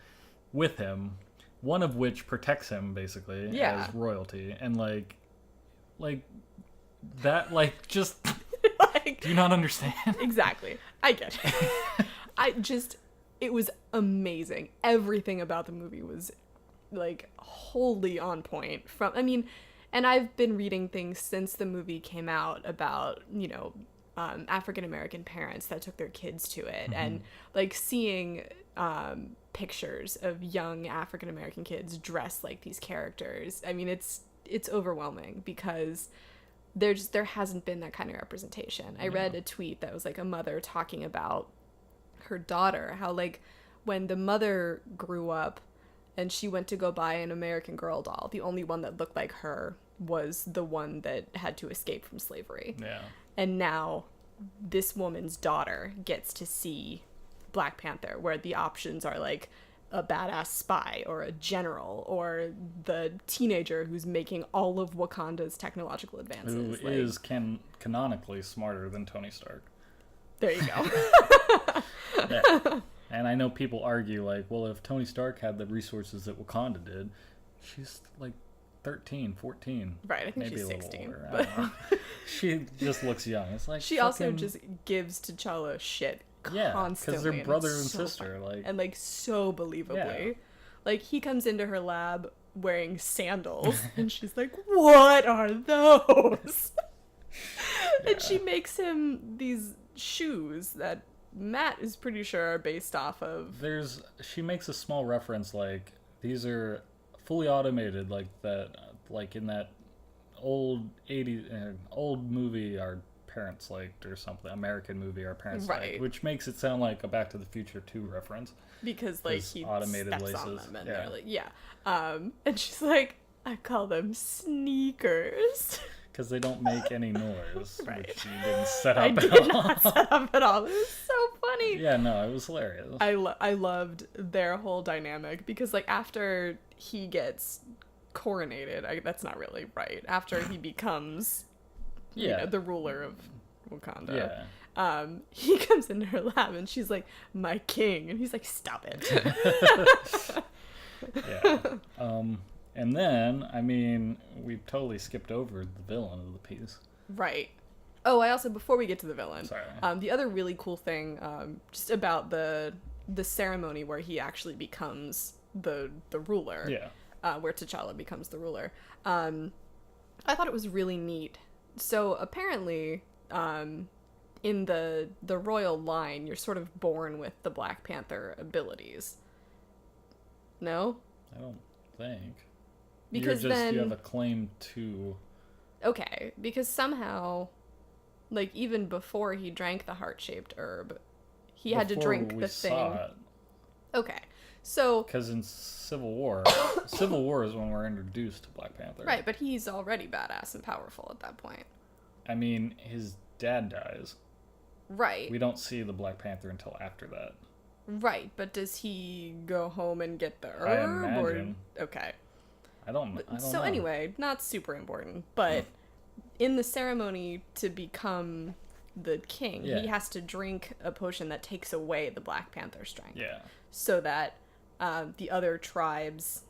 S1: with him, one of which protects him, basically, as royalty. And, like that, like, just...
S2: Like,
S1: do you not understand?
S2: Exactly. I get it. It was amazing. Everything about the movie was like wholly on point from, I mean, and I've been reading things since the movie came out about, you know, African American parents that took their kids to it, and like seeing pictures of young African American kids dressed like these characters. I mean, it's overwhelming because there hasn't been that kind of representation. I read a tweet that was like a mother talking about her daughter, how like when the mother grew up and she went to go buy an American Girl doll, the only one that looked like her was the one that had to escape from slavery.
S1: Yeah.
S2: And now this woman's daughter gets to see Black Panther, where the options are like a badass spy or a general or the teenager who's making all of Wakanda's technological advances.
S1: Who
S2: like,
S1: is canonically smarter than Tony Stark.
S2: There you go.
S1: Yeah. And I know people argue, like, well, if Tony Stark had the resources that Wakanda did, she's like 13, 14.
S2: Right, I think
S1: maybe
S2: she's
S1: a little
S2: 16.
S1: older.
S2: But
S1: I don't know. She just looks young. It's like
S2: she also just gives T'Challa shit constantly.
S1: because they're brother and
S2: so
S1: sister.
S2: funny.
S1: Like,
S2: and like so believably.
S1: Yeah.
S2: Like he comes into her lab wearing sandals and she's like, what are those? And she makes him these shoes that Matt is pretty sure are based off of.
S1: she makes a small reference, like, these are fully automated, like that, like in that old 80s old movie our parents liked, or something, American movie our parents liked, which makes it sound like a Back to the Future 2 reference,
S2: because like he
S1: automated
S2: steps
S1: laces
S2: on them and they're like, and she's like, I call them sneakers.
S1: because they don't make any noise,
S2: Right.
S1: which you didn't set up
S2: I
S1: at
S2: did
S1: all.
S2: not set up at all. It was so funny.
S1: Yeah, no, it was hilarious.
S2: I loved their whole dynamic because like after he gets coronated, that's not really right. After he becomes you know, the ruler of Wakanda.
S1: Yeah.
S2: He comes into her lab and she's like, my king, and he's like, stop it.
S1: Yeah. And then, I mean, we totally skipped over the villain of the piece.
S2: Right. Oh, I also, before we get to the villain,
S1: Sorry.
S2: The other really cool thing, just about the ceremony where he actually becomes the ruler, where T'Challa becomes the ruler, I thought it was really neat. So apparently, in the royal line, you're sort of born with the Black Panther abilities. No?
S1: I don't think.
S2: Because
S1: you have
S2: then
S1: a claim to.
S2: Okay, because somehow, like even before he drank the heart-shaped herb, he had to drink the thing.
S1: Saw it.
S2: Okay, so
S1: because in Civil War is when we're introduced to Black Panther.
S2: Right, but he's already badass and powerful at that point.
S1: I mean, his dad dies.
S2: Right.
S1: We don't see the Black Panther until after that.
S2: Right, but does he go home and get the herb?
S1: I imagine.
S2: Or... Okay.
S1: I don't know.
S2: So anyway, not super important, but in the ceremony to become the king, he has to drink a potion that takes away the Black Panther strength.
S1: Yeah.
S2: So that the other tribes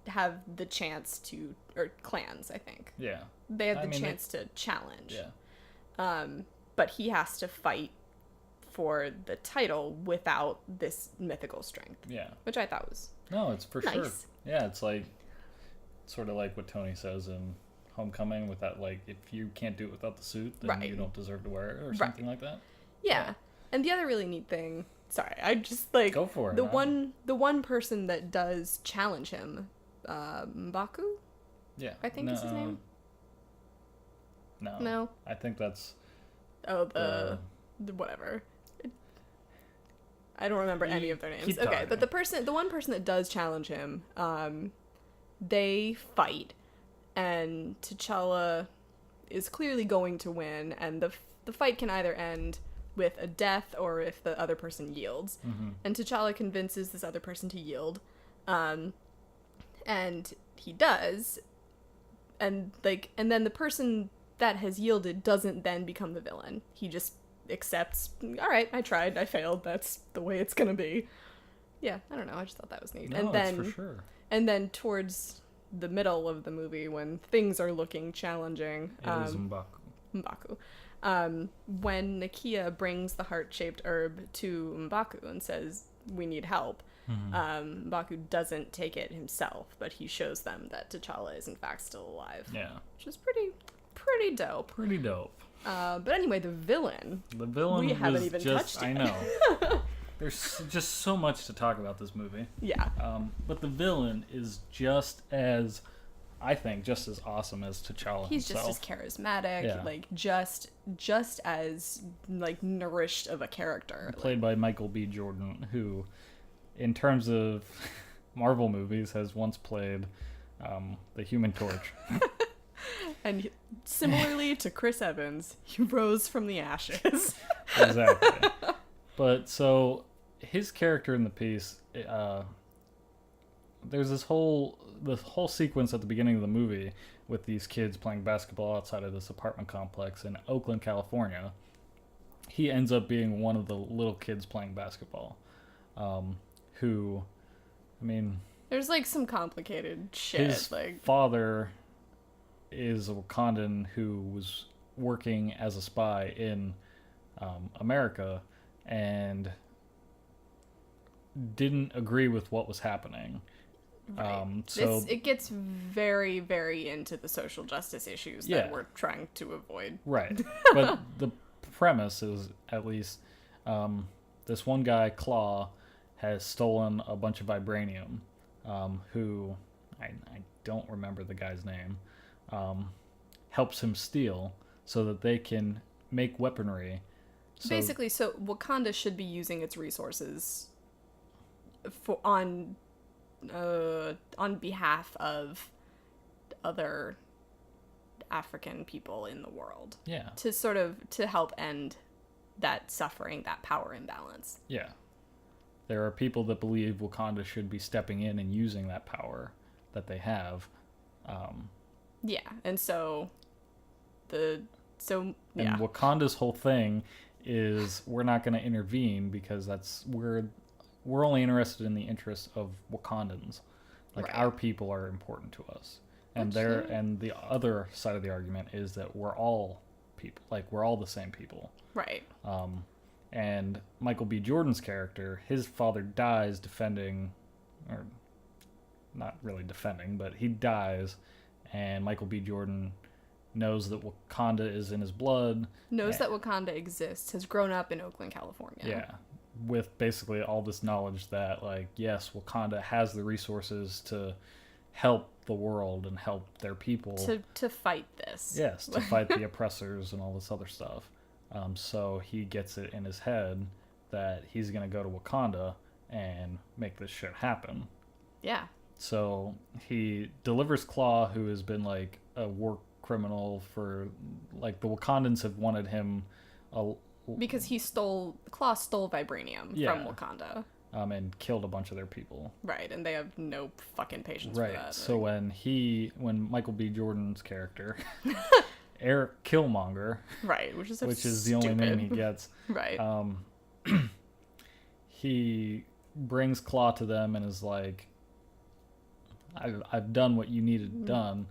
S2: have the chance to, or clans, I think.
S1: Yeah.
S2: They have the chance to challenge.
S1: Yeah.
S2: But he has to fight for the title without this mythical strength.
S1: Yeah.
S2: Which I thought was
S1: No, it's for
S2: nice.
S1: sure. Yeah, it's like sort of like what Tony says in Homecoming, with that, like, if you can't do it without the suit, then you don't deserve to wear it, or something like that.
S2: Yeah. And the other really neat thing, sorry, I just like
S1: go for it.
S2: The one person that does challenge him, M'Baku?
S1: Yeah.
S2: I think is his name. No.
S1: I think that's
S2: the whatever. I don't remember any of their names. Okay, but the one person that does challenge him, they fight, and T'Challa is clearly going to win, and the fight can either end with a death or if the other person yields.
S1: Mm-hmm.
S2: And T'Challa convinces this other person to yield, and he does, and then the person that has yielded doesn't then become the villain. He just accepts, all right, I tried, I failed, that's the way it's gonna be. Yeah, I don't know, I just thought that was neat.
S1: No,
S2: and then
S1: it's for sure.
S2: And then towards the middle of the movie, when things are looking challenging,
S1: it is
S2: M'Baku. When Nakia brings the heart-shaped herb to M'Baku and says, we need help. M'Baku doesn't take it himself, but he shows them that T'Challa is in fact still alive.
S1: Yeah.
S2: Which is pretty dope.
S1: Pretty dope.
S2: But anyway, the villain.
S1: The villain
S2: we haven't
S1: was
S2: even
S1: just,
S2: touched
S1: I
S2: yet.
S1: know. There's just so much to talk about this movie.
S2: Yeah.
S1: But the villain is just as awesome as T'Challa
S2: He's
S1: himself.
S2: just as charismatic,
S1: Yeah.
S2: like just as like nourished of a character.
S1: Played by Michael B. Jordan, who, in terms of Marvel movies, has once played the Human Torch.
S2: And similarly to Chris Evans, he rose from the ashes.
S1: Exactly. But so his character in the piece, there's this whole sequence at the beginning of the movie with these kids playing basketball outside of this apartment complex in Oakland, California. He ends up being one of the little kids playing basketball, who, I mean,
S2: There's like some complicated shit.
S1: his
S2: Like
S1: father is a Wakandan who was working as a spy in America and didn't agree with what was happening.
S2: right.
S1: So
S2: it gets very, very into the social justice issues
S1: Yeah.
S2: that we're trying to avoid.
S1: right, but the premise is at least this one guy, Claw, has stolen a bunch of vibranium. Who I don't remember the guy's name. Helps him steal so that they can make weaponry. So,
S2: Basically, so Wakanda should be using its resources on behalf of other African people in the world
S1: yeah,
S2: to help end that suffering, that power imbalance.
S1: yeah. There are people that believe Wakanda should be stepping in and using that power that they have.
S2: Yeah, and
S1: And
S2: yeah,
S1: Wakanda's whole thing is we're not going to intervene because we're only interested in the interests of Wakandans. Like
S2: Right.
S1: our people are important to us. And
S2: Which,
S1: and the other side of the argument is that we're all people, like we're all the same people.
S2: right.
S1: And Michael B. Jordan's character, his father dies defending, or not really defending, but he dies, and Michael B. Jordan knows that Wakanda is in his blood.
S2: Knows that Wakanda exists, has grown up in Oakland, California.
S1: Yeah, with basically all this knowledge that, like, yes, Wakanda has the resources to help the world and help their people.
S2: To fight this.
S1: Yes, to fight the oppressors and all this other stuff. So he gets it in his head that he's going to go to Wakanda and make this shit happen.
S2: Yeah.
S1: So he delivers Claw, who has been like a war criminal for, like, the Wakandans have wanted him
S2: Because Claw stole vibranium
S1: Yeah.
S2: from Wakanda.
S1: And killed a bunch of their people.
S2: Right, and they have no fucking patience
S1: Right.
S2: for that.
S1: So when Michael B. Jordan's character, Eric Killmonger,
S2: right, which is
S1: the only name he gets,
S2: Right.
S1: he brings Claw to them and is like, I've done what you needed done.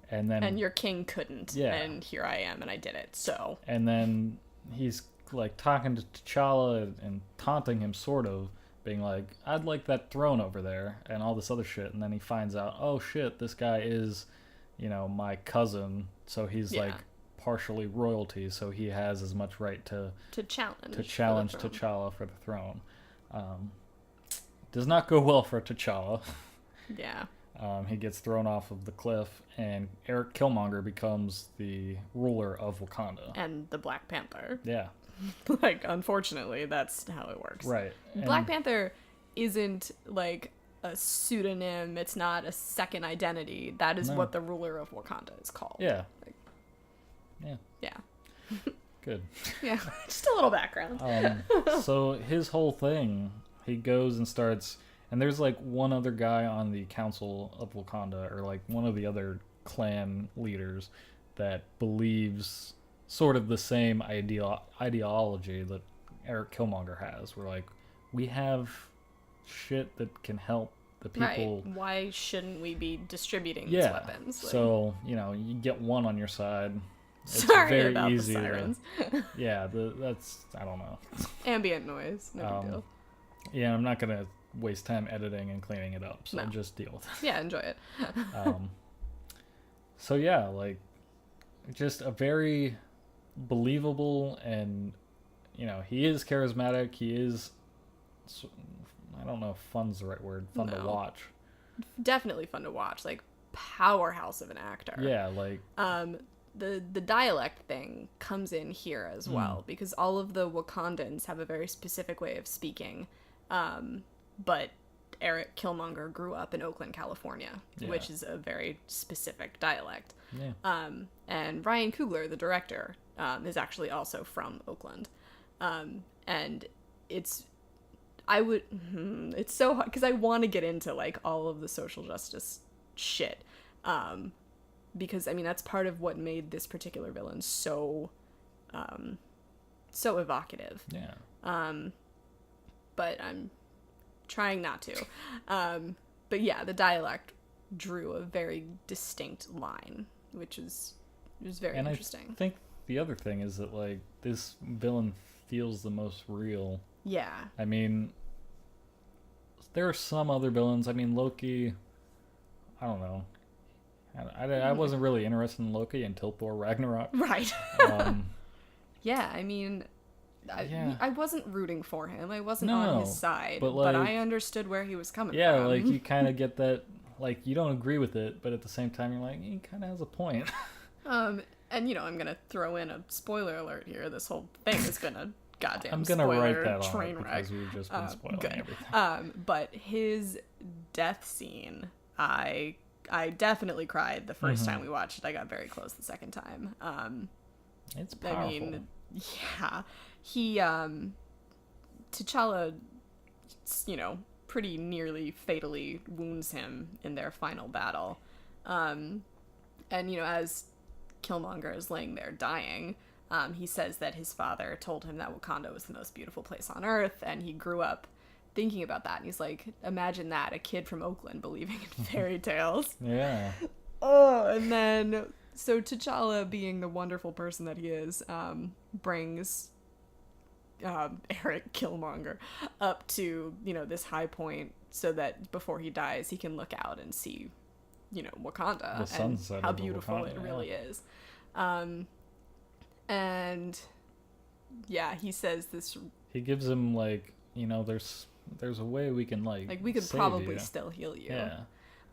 S1: And then
S2: and your king couldn't.
S1: Yeah.
S2: And here I am, and I did it. So.
S1: And then he's like talking to T'Challa and taunting him, sort of being like, I'd like that throne over there and all this other shit. And then he finds out, oh shit, this guy is, my cousin. So he's like partially royalty. So he has as much right to challenge T'Challa for the throne. Does not go well for T'Challa.
S2: Yeah.
S1: He gets thrown off of the cliff, and Eric Killmonger becomes the ruler of Wakanda.
S2: And the Black Panther.
S1: Yeah.
S2: Like, unfortunately, that's how it works.
S1: Right.
S2: Black Panther isn't like a pseudonym. It's not a second identity. That is what the ruler of Wakanda is called.
S1: Yeah.
S2: Like,
S1: Yeah.
S2: yeah.
S1: Good.
S2: Yeah. Just a little background.
S1: So his whole thing, he goes and starts, and there's like one other guy on the council of Wakanda, or like one of the other clan leaders that believes sort of the same ideology that Eric Killmonger has. We're like, we have shit that can help the people.
S2: Right. Why shouldn't we be distributing these
S1: Yeah.
S2: weapons? Like,
S1: So, you get one on your side. It's
S2: sorry
S1: very
S2: about
S1: easy
S2: the sirens.
S1: yeah, that's, I don't know.
S2: Ambient noise. No big deal.
S1: Yeah, I'm not gonna waste time editing and cleaning it up, so
S2: No.
S1: just deal with it.
S2: Yeah, enjoy it.
S1: So yeah, like just a very believable, and he is charismatic. He is, I don't know if fun's the right word. Fun to
S2: No.
S1: watch.
S2: Definitely fun to watch. Like, powerhouse of an actor.
S1: Yeah, like
S2: The dialect thing comes in here as well, because all of the Wakandans have a very specific way of speaking. But Eric Killmonger grew up in Oakland, California, which is a very specific dialect.
S1: yeah.
S2: And Ryan Coogler, the director, is actually also from Oakland. And it's so hard because I want to get into like all of the social justice shit. Because I mean that's part of what made this particular villain so evocative.
S1: Yeah.
S2: But I'm trying not to. But yeah, the dialect drew a very distinct line, which was very interesting.
S1: I think the other thing is that like this villain feels the most real.
S2: Yeah.
S1: I mean, there are some other villains. I mean, Loki, I don't know. I wasn't really interested in Loki until Thor Ragnarok.
S2: Right.
S1: Um,
S2: yeah, I mean, I wasn't rooting for him. I wasn't
S1: No,
S2: on his side,
S1: but,
S2: but
S1: like,
S2: I understood where he was coming
S1: yeah,
S2: from.
S1: like you kind of get that. Like you don't agree with it, but at the same time, you're like, he kind of has a point.
S2: And I'm gonna throw in a spoiler alert here. This whole thing has been a goddamn
S1: I'm gonna
S2: spoiler
S1: write that on
S2: train
S1: it
S2: wreck.
S1: because we've just been spoiling
S2: Good.
S1: everything.
S2: But his death scene, I definitely cried the first time we watched it. I got very close the second time.
S1: It's powerful.
S2: I mean, yeah, he T'Challa, pretty nearly fatally wounds him in their final battle. And as Killmonger is laying there dying, he says that his father told him that Wakanda was the most beautiful place on earth, and he grew up thinking about that. And he's like, imagine that, a kid from Oakland believing in fairy tales.
S1: Yeah.
S2: Oh, and then so T'Challa, being the wonderful person that he is, brings Eric Killmonger up to this high point so that before he dies he can look out and see Wakanda
S1: The sunset
S2: and how
S1: of
S2: beautiful
S1: Wakanda,
S2: it really is. And yeah, he says this,
S1: He gives him like, there's a way we can like
S2: we could
S1: save
S2: probably
S1: you.
S2: still heal you.
S1: Yeah.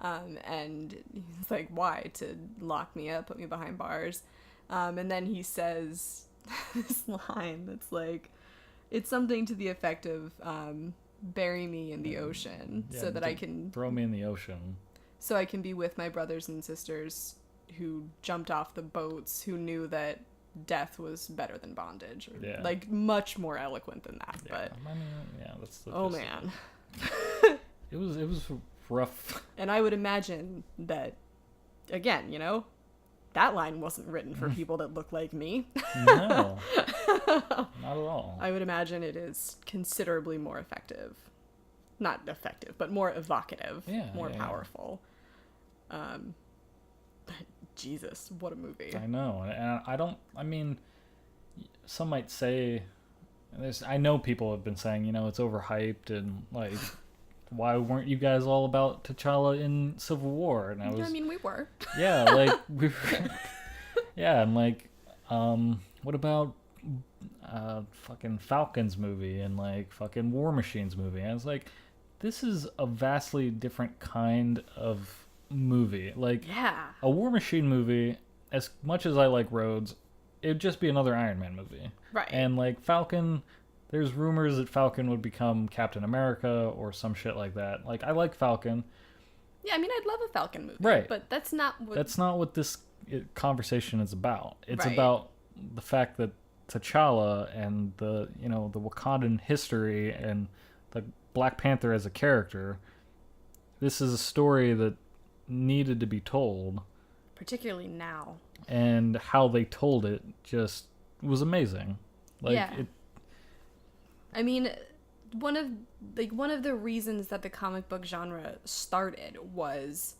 S2: And he's like, why? To lock me up, put me behind bars. And then he says this line that's like, it's something to the effect of, bury me in the ocean so that I can
S1: throw me in the ocean.
S2: So I can be with my brothers and sisters who jumped off the boats, who knew that death was better than bondage. Or,
S1: Yeah.
S2: like, much more eloquent than that.
S1: Yeah.
S2: But
S1: I mean, yeah, that's the
S2: oh
S1: gist of
S2: man.
S1: it was rough.
S2: And I would imagine that, again, that line wasn't written for people that look like me.
S1: No. Not at all.
S2: I would imagine it is considerably more effective. Not effective, but more evocative.
S1: Yeah,
S2: more
S1: yeah.
S2: powerful. Jesus, what a movie.
S1: I know. And I mean, some might say, I know people have been saying, it's overhyped and like, why weren't you guys all about T'Challa in Civil War? And
S2: I mean, we were.
S1: yeah, like we were, yeah, and like, what about fucking Falcon's movie and like fucking War Machine's movie? And I was like, this is a vastly different kind of movie. Like,
S2: Yeah.
S1: a War Machine movie, as much as I like Rhodes, it'd just be another Iron Man movie.
S2: Right.
S1: And like Falcon, there's rumors that Falcon would become Captain America or some shit like that. Like, I like Falcon.
S2: Yeah, I mean, I'd love a Falcon movie.
S1: Right.
S2: But that's not
S1: what this conversation is about. It's
S2: Right.
S1: about the fact that T'Challa and the Wakandan history and the Black Panther as a character, this is a story that needed to be told.
S2: particularly now.
S1: And how they told it just was amazing. Like,
S2: Yeah. I mean, one of the reasons that the comic book genre started was,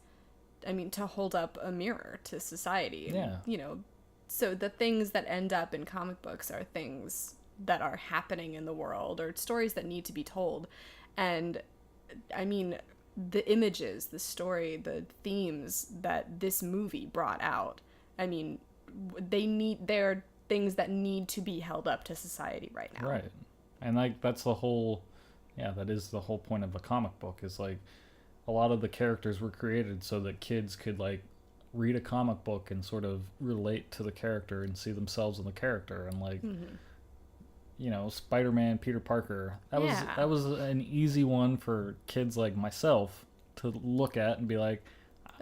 S2: to hold up a mirror to society.
S1: Yeah.
S2: So the things that end up in comic books are things that are happening in the world or stories that need to be told. And I mean, the images, the story, the themes that this movie brought out, I mean, they're things that need to be held up to society right now.
S1: Right. And like that's the whole that is the whole point of a comic book, is like a lot of the characters were created so that kids could like read a comic book and sort of relate to the character and see themselves in the character. And like Spider-Man, Peter Parker, that was an easy one for kids like myself to look at and be like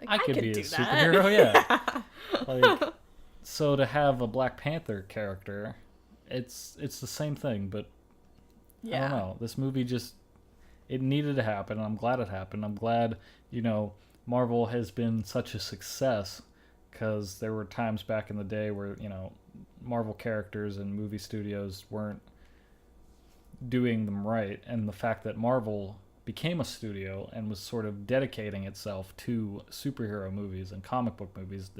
S1: I could be a superhero. Yeah. Like, so to have a Black Panther character, it's the same thing, but I don't know. This movie it needed to happen, and I'm glad it happened. I'm glad, Marvel has been such a success, because there were times back in the day where, Marvel characters and movie studios weren't doing them right, and the fact that Marvel became a studio and was sort of dedicating itself to superhero movies and comic book movies,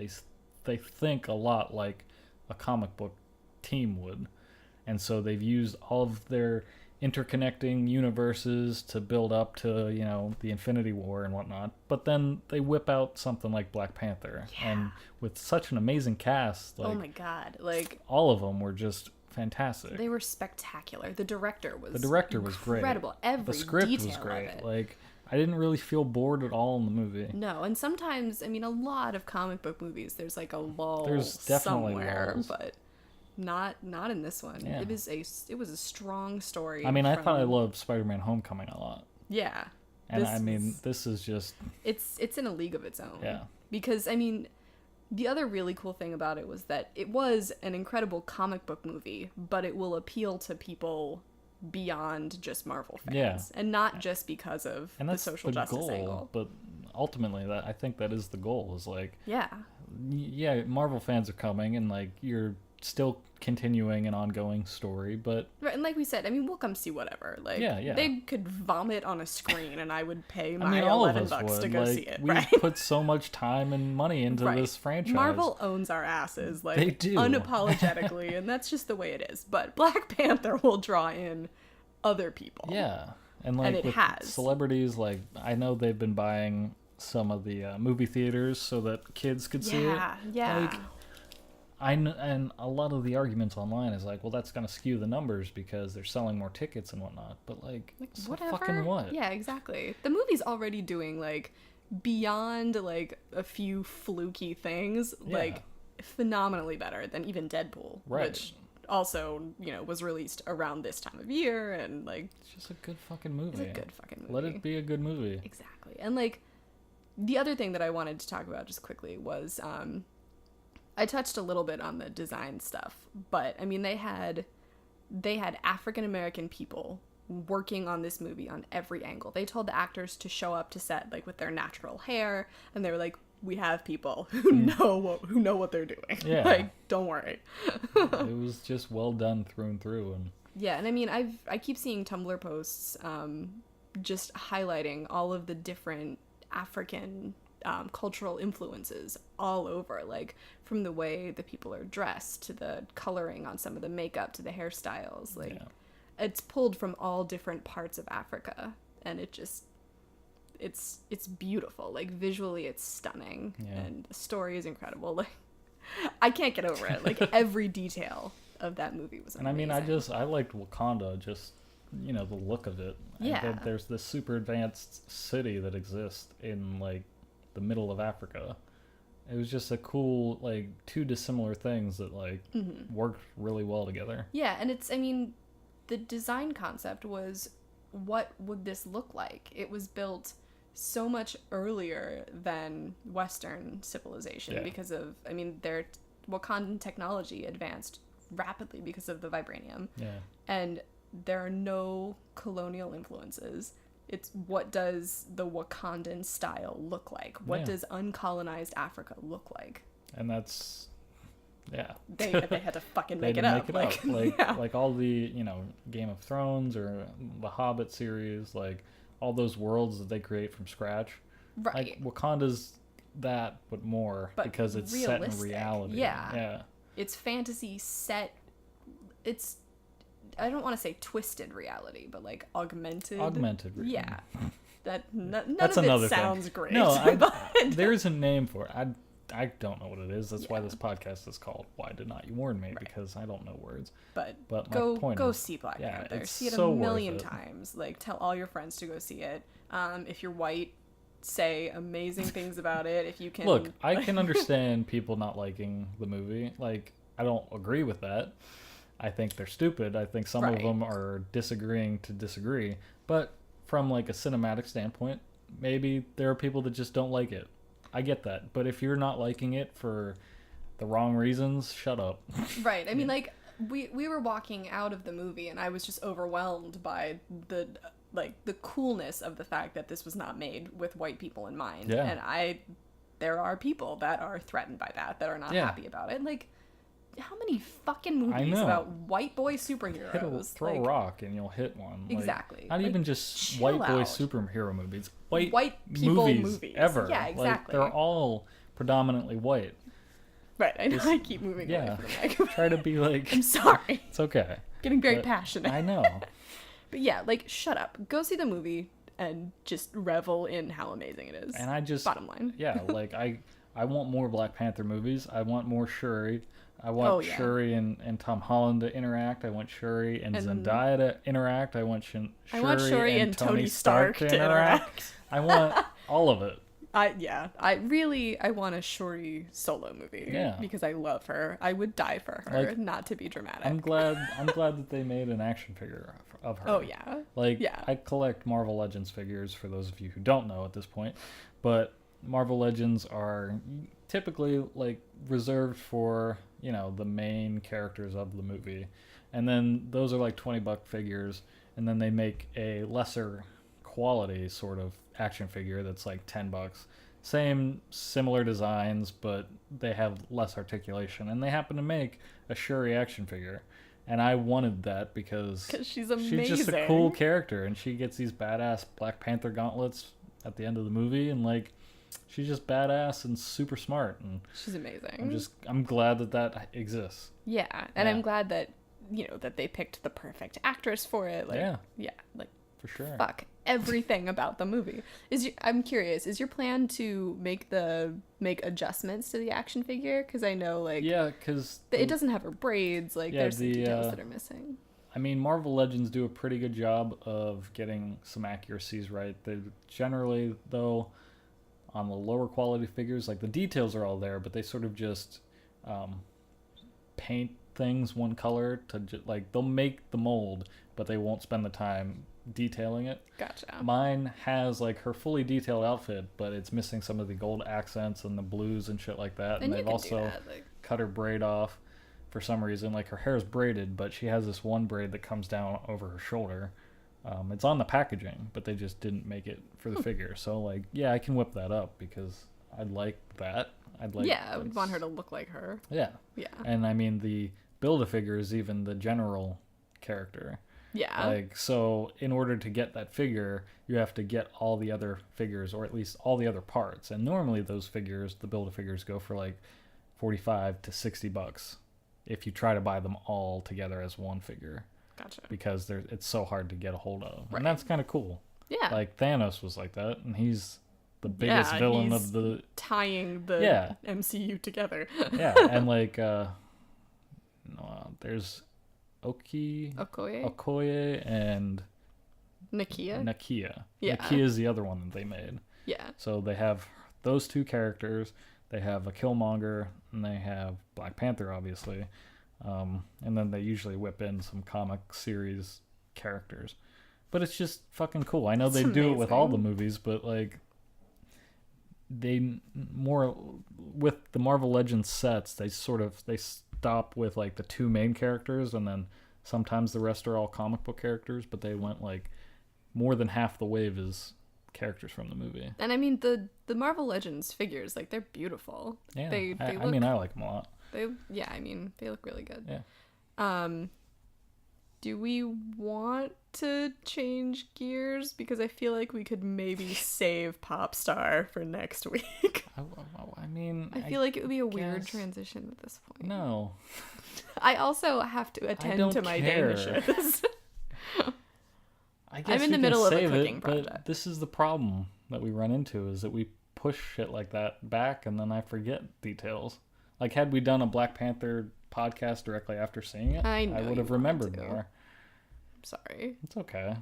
S1: they think a lot like a comic book team would. And so they've used all of their interconnecting universes to build up to, the Infinity War and whatnot. But then they whip out something like Black Panther. Yeah. And with such an amazing cast,
S2: oh my God, like
S1: all of them were just fantastic.
S2: They were spectacular. The director was
S1: great.
S2: Incredible. Every
S1: the script
S2: detail
S1: was great.
S2: Of it.
S1: Like, I didn't really feel bored at all in the movie.
S2: No, and sometimes, a lot of comic book movies, there's like a lull
S1: there's definitely
S2: somewhere,
S1: lulls.
S2: But not in this one.
S1: Yeah.
S2: It was a strong story.
S1: I thought I loved Spider-Man Homecoming a lot.
S2: Yeah.
S1: And this is just
S2: it's in a league of its own.
S1: Yeah.
S2: Because the other really cool thing about it was that it was an incredible comic book movie, but it will appeal to people beyond just Marvel fans.
S1: Yeah.
S2: And not just because of the social justice
S1: goal,
S2: angle.
S1: But ultimately, I think that is the goal, is like...
S2: Yeah.
S1: Yeah, Marvel fans are coming, and like you're still continuing an ongoing story, but...
S2: Right, and like we said, we'll come see whatever. Like,
S1: yeah.
S2: They could vomit on a screen, and I would pay my
S1: all of
S2: $11
S1: us
S2: to
S1: would.
S2: go
S1: like,
S2: see it,
S1: we
S2: right?
S1: put so much time and money into this franchise.
S2: Marvel owns our asses, like,
S1: they do.
S2: Unapologetically, and that's just the way it is. But Black Panther will draw in other people.
S1: Yeah. And like
S2: it
S1: with
S2: has.
S1: Celebrities, like, I know they've been buying some of the movie theaters so that kids could see it.
S2: Yeah.
S1: Like, and a lot of the arguments online is like, well, that's going to skew the numbers because they're selling more tickets and whatnot. But like so
S2: whatever.
S1: Fucking what?
S2: Yeah, exactly. The movie's already doing like beyond like a few fluky things, like phenomenally better than even Deadpool, which also, was released around this time of year, and like
S1: it's just a good fucking movie.
S2: It's a good fucking movie.
S1: Let it be a good movie.
S2: Exactly. And like the other thing that I wanted to talk about just quickly was I touched a little bit on the design stuff, but they had African American people working on this movie on every angle. They told the actors to show up to set like with their natural hair, and they were like, we have people who know what they're doing.
S1: Yeah.
S2: Like, don't worry.
S1: It was just well done through and through. And
S2: yeah, and I keep seeing Tumblr posts just highlighting all of the different African cultural influences all over, like from the way the people are dressed to the coloring on some of the makeup to the hairstyles. Like, it's pulled from all different parts of Africa, and it's beautiful. Like, visually it's stunning, and the story is incredible. Like, I can't get over it. Like, every detail of that movie was amazing.
S1: And I liked Wakanda, just the look of it.
S2: Yeah.
S1: There's this super advanced city that exists in like the middle of Africa. It was just a cool, like, two dissimilar things that like worked really well together.
S2: Yeah, and it's the design concept was, what would this look like? It was built so much earlier than Western civilization because of, their Wakandan technology advanced rapidly because of the vibranium.
S1: Yeah. And
S2: there are no colonial influences. It's, what does the Wakandan style look like? What does uncolonized Africa look like?
S1: And that's... Yeah.
S2: They had to fucking make it up.
S1: Like all the, Game of Thrones or the Hobbit series, like all those worlds that they create from scratch.
S2: Right.
S1: Like Wakanda's that, but more, because it's set in reality.
S2: Yeah. It's fantasy set. It's I don't want to say twisted reality, but like augmented.
S1: Augmented reality.
S2: Yeah. None
S1: That's
S2: of
S1: another
S2: it sounds
S1: thing.
S2: great.
S1: No,
S2: but...
S1: there's a name for it. I don't know what it is. That's why this podcast is called "Why Did Not You Warn Me?" Because I don't know words.
S2: But
S1: my point
S2: go
S1: is,
S2: see Black
S1: yeah,
S2: Panther.
S1: it's
S2: See it
S1: so
S2: a
S1: worth
S2: million
S1: it.
S2: times. Like, tell all your friends to go see it. If you're white, say amazing things about it. If you can
S1: Look, I can understand people not liking the movie. Like, I don't agree with that. I think they're stupid. I think some of
S2: Right.
S1: them are disagreeing to disagree. But from like a cinematic standpoint, maybe there are people that just don't like it. I get that. But if you're not liking it for the wrong reasons, shut up.
S2: Right. I mean, like, we were walking out of the movie, and I was just overwhelmed by the coolness of the fact that this was not made with white people in mind.
S1: Yeah.
S2: And there are people that are threatened by that are not
S1: Yeah.
S2: happy about it. Like, how many fucking
S1: I
S2: movies
S1: know.
S2: about white boy superheroes?
S1: Throw a rock and you'll hit one. Like,
S2: Exactly.
S1: not
S2: Like,
S1: even just
S2: chill
S1: white boy
S2: out.
S1: superhero movies.
S2: White people movies.
S1: ever.
S2: Yeah,
S1: Like,
S2: exactly.
S1: they're all predominantly white.
S2: Right, I know I keep moving away from the mic.
S1: Try to be like...
S2: I'm sorry.
S1: It's okay.
S2: Getting very
S1: But
S2: passionate.
S1: I know.
S2: But yeah, like, shut up. Go see the movie and just revel in how amazing it is.
S1: And I just...
S2: Bottom line.
S1: Yeah, like, I want more Black Panther movies. I want more Shuri. I want Shuri and Tom Holland to interact. I want Shuri and Zendaya to interact. I want Shuri and Tony Stark to interact. I want all of it.
S2: I want a Shuri solo movie.
S1: Yeah.
S2: Because I love her. I would die for her,
S1: Like,
S2: not to be dramatic.
S1: I'm glad that they made an action figure of her.
S2: Oh yeah.
S1: Like,
S2: yeah.
S1: I collect Marvel Legends figures, for those of you who don't know at this point, but Marvel Legends are typically like reserved for, you know, the main characters of the movie. And then those are like $20 figures, and then they make a lesser quality sort of action figure that's like $10. Similar designs, but they have less articulation, and they happen to make a Shuri action figure. And I wanted that because
S2: she's amazing.
S1: She's just a cool character, and she gets these badass Black Panther gauntlets at the end of the movie, and like, she's just badass and super smart, and
S2: she's amazing.
S1: I'm glad that exists.
S2: Yeah, and I'm glad that, you know, that they picked the perfect actress for it. Like, yeah, like,
S1: for sure.
S2: Fuck everything about the movie. I'm curious, is your plan to make adjustments to the action figure? Because I know, like,
S1: because
S2: it doesn't have her braids. Like, there's some details that are missing.
S1: I mean, Marvel Legends do a pretty good job of getting some accuracies right. They generally, though, on the lower quality figures, like, the details are all there, but they sort of just paint things one color to like, they'll make the mold, but they won't spend the time detailing it.
S2: Gotcha.
S1: Mine has like her fully detailed outfit, but it's missing some of the gold accents and the blues and shit like that. And they've also cut her braid off for some reason. Like, her hair is braided, but she has this one braid that comes down over her shoulder. It's on the packaging, but they just didn't make it for the figure. So, like, yeah, I can whip that up because I'd like that.
S2: I would want her to look like her.
S1: Yeah.
S2: Yeah.
S1: And I mean, the Build-A-Figure is even the general character.
S2: Yeah.
S1: Like, so in order to get that figure, you have to get all the other figures, or at least all the other parts. And normally those figures, the Build-A-Figures, go for like $45 to $60 if you try to buy them all together as one figure.
S2: Gotcha.
S1: Because it's so hard to get a hold of.
S2: Right.
S1: And that's kind of cool.
S2: Yeah.
S1: Like, Thanos was like that, and he's the biggest villain of the...
S2: tying the MCU together.
S1: Yeah, and like, there's Okoye and Nakia.
S2: Yeah.
S1: Nakia is the other one that they made.
S2: Yeah.
S1: So they have those two characters. They have a Killmonger, and they have Black Panther, obviously. And then they usually whip in some comic series characters. But it's just fucking cool. I know they do it with all the movies, but like, they more with the Marvel Legends sets, they stop with like the two main characters, and then sometimes the rest are all comic book characters, but they went like more than half the wave is characters from the movie.
S2: And I mean, the Marvel Legends figures, like, they're beautiful.
S1: Yeah,
S2: they look,
S1: I mean, I like them a lot.
S2: they look really good.
S1: Yeah.
S2: Do we want to change gears? Because I feel like we could maybe save Popstar for next week.
S1: I mean,
S2: I feel like it would be a weird
S1: guess-
S2: transition at this point.
S1: No.
S2: I also have to attend to my
S1: care.
S2: Danishes.
S1: I guess
S2: I'm in the
S1: we can
S2: middle of a
S1: save
S2: cooking
S1: it,
S2: project.
S1: But this is the problem that we run into, is that we push shit like that back and then I forget details. Like, had we done a Black Panther podcast directly after seeing it,
S2: I
S1: would have
S2: you
S1: remembered
S2: want to.
S1: more.
S2: I'm sorry.
S1: It's okay.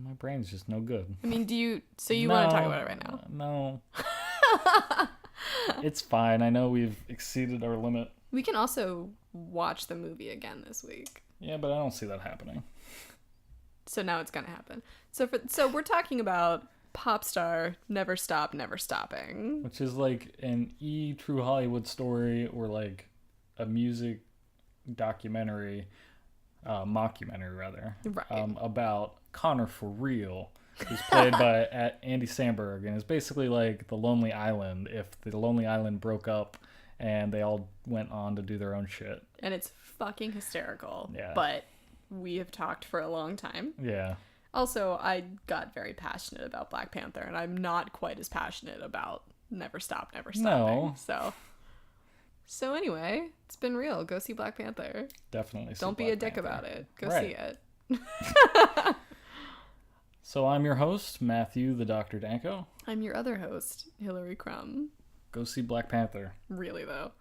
S1: My brain's just no good.
S2: I mean, so you want to talk about it right now?
S1: No. It's fine. I know we've exceeded our limit.
S2: We can also watch the movie again this week.
S1: Yeah, but I don't see that happening.
S2: So now it's gonna happen. So we're talking about Popstar, Never Stop, Never Stopping.
S1: Which is like an True Hollywood story, or like a music documentary, mockumentary rather,
S2: Right.
S1: about Connor for Real, who's played by Andy Samberg, and it's basically like The Lonely Island if the Lonely Island broke up and they all went on to do their own shit.
S2: And it's fucking hysterical.
S1: Yeah.
S2: But we have talked for a long time.
S1: Yeah.
S2: Also, I got very passionate about Black Panther, and I'm not quite as passionate about Never Stop, Never Stopping.
S1: No.
S2: So anyway, it's been real. Go see Black Panther.
S1: Definitely.
S2: Don't be
S1: Black
S2: a dick
S1: Panther.
S2: about it. Go
S1: Right.
S2: see it.
S1: So I'm your host, Matthew the Dr. Danko.
S2: I'm your other host, Hillary Crum.
S1: Go see Black Panther.
S2: Really, though.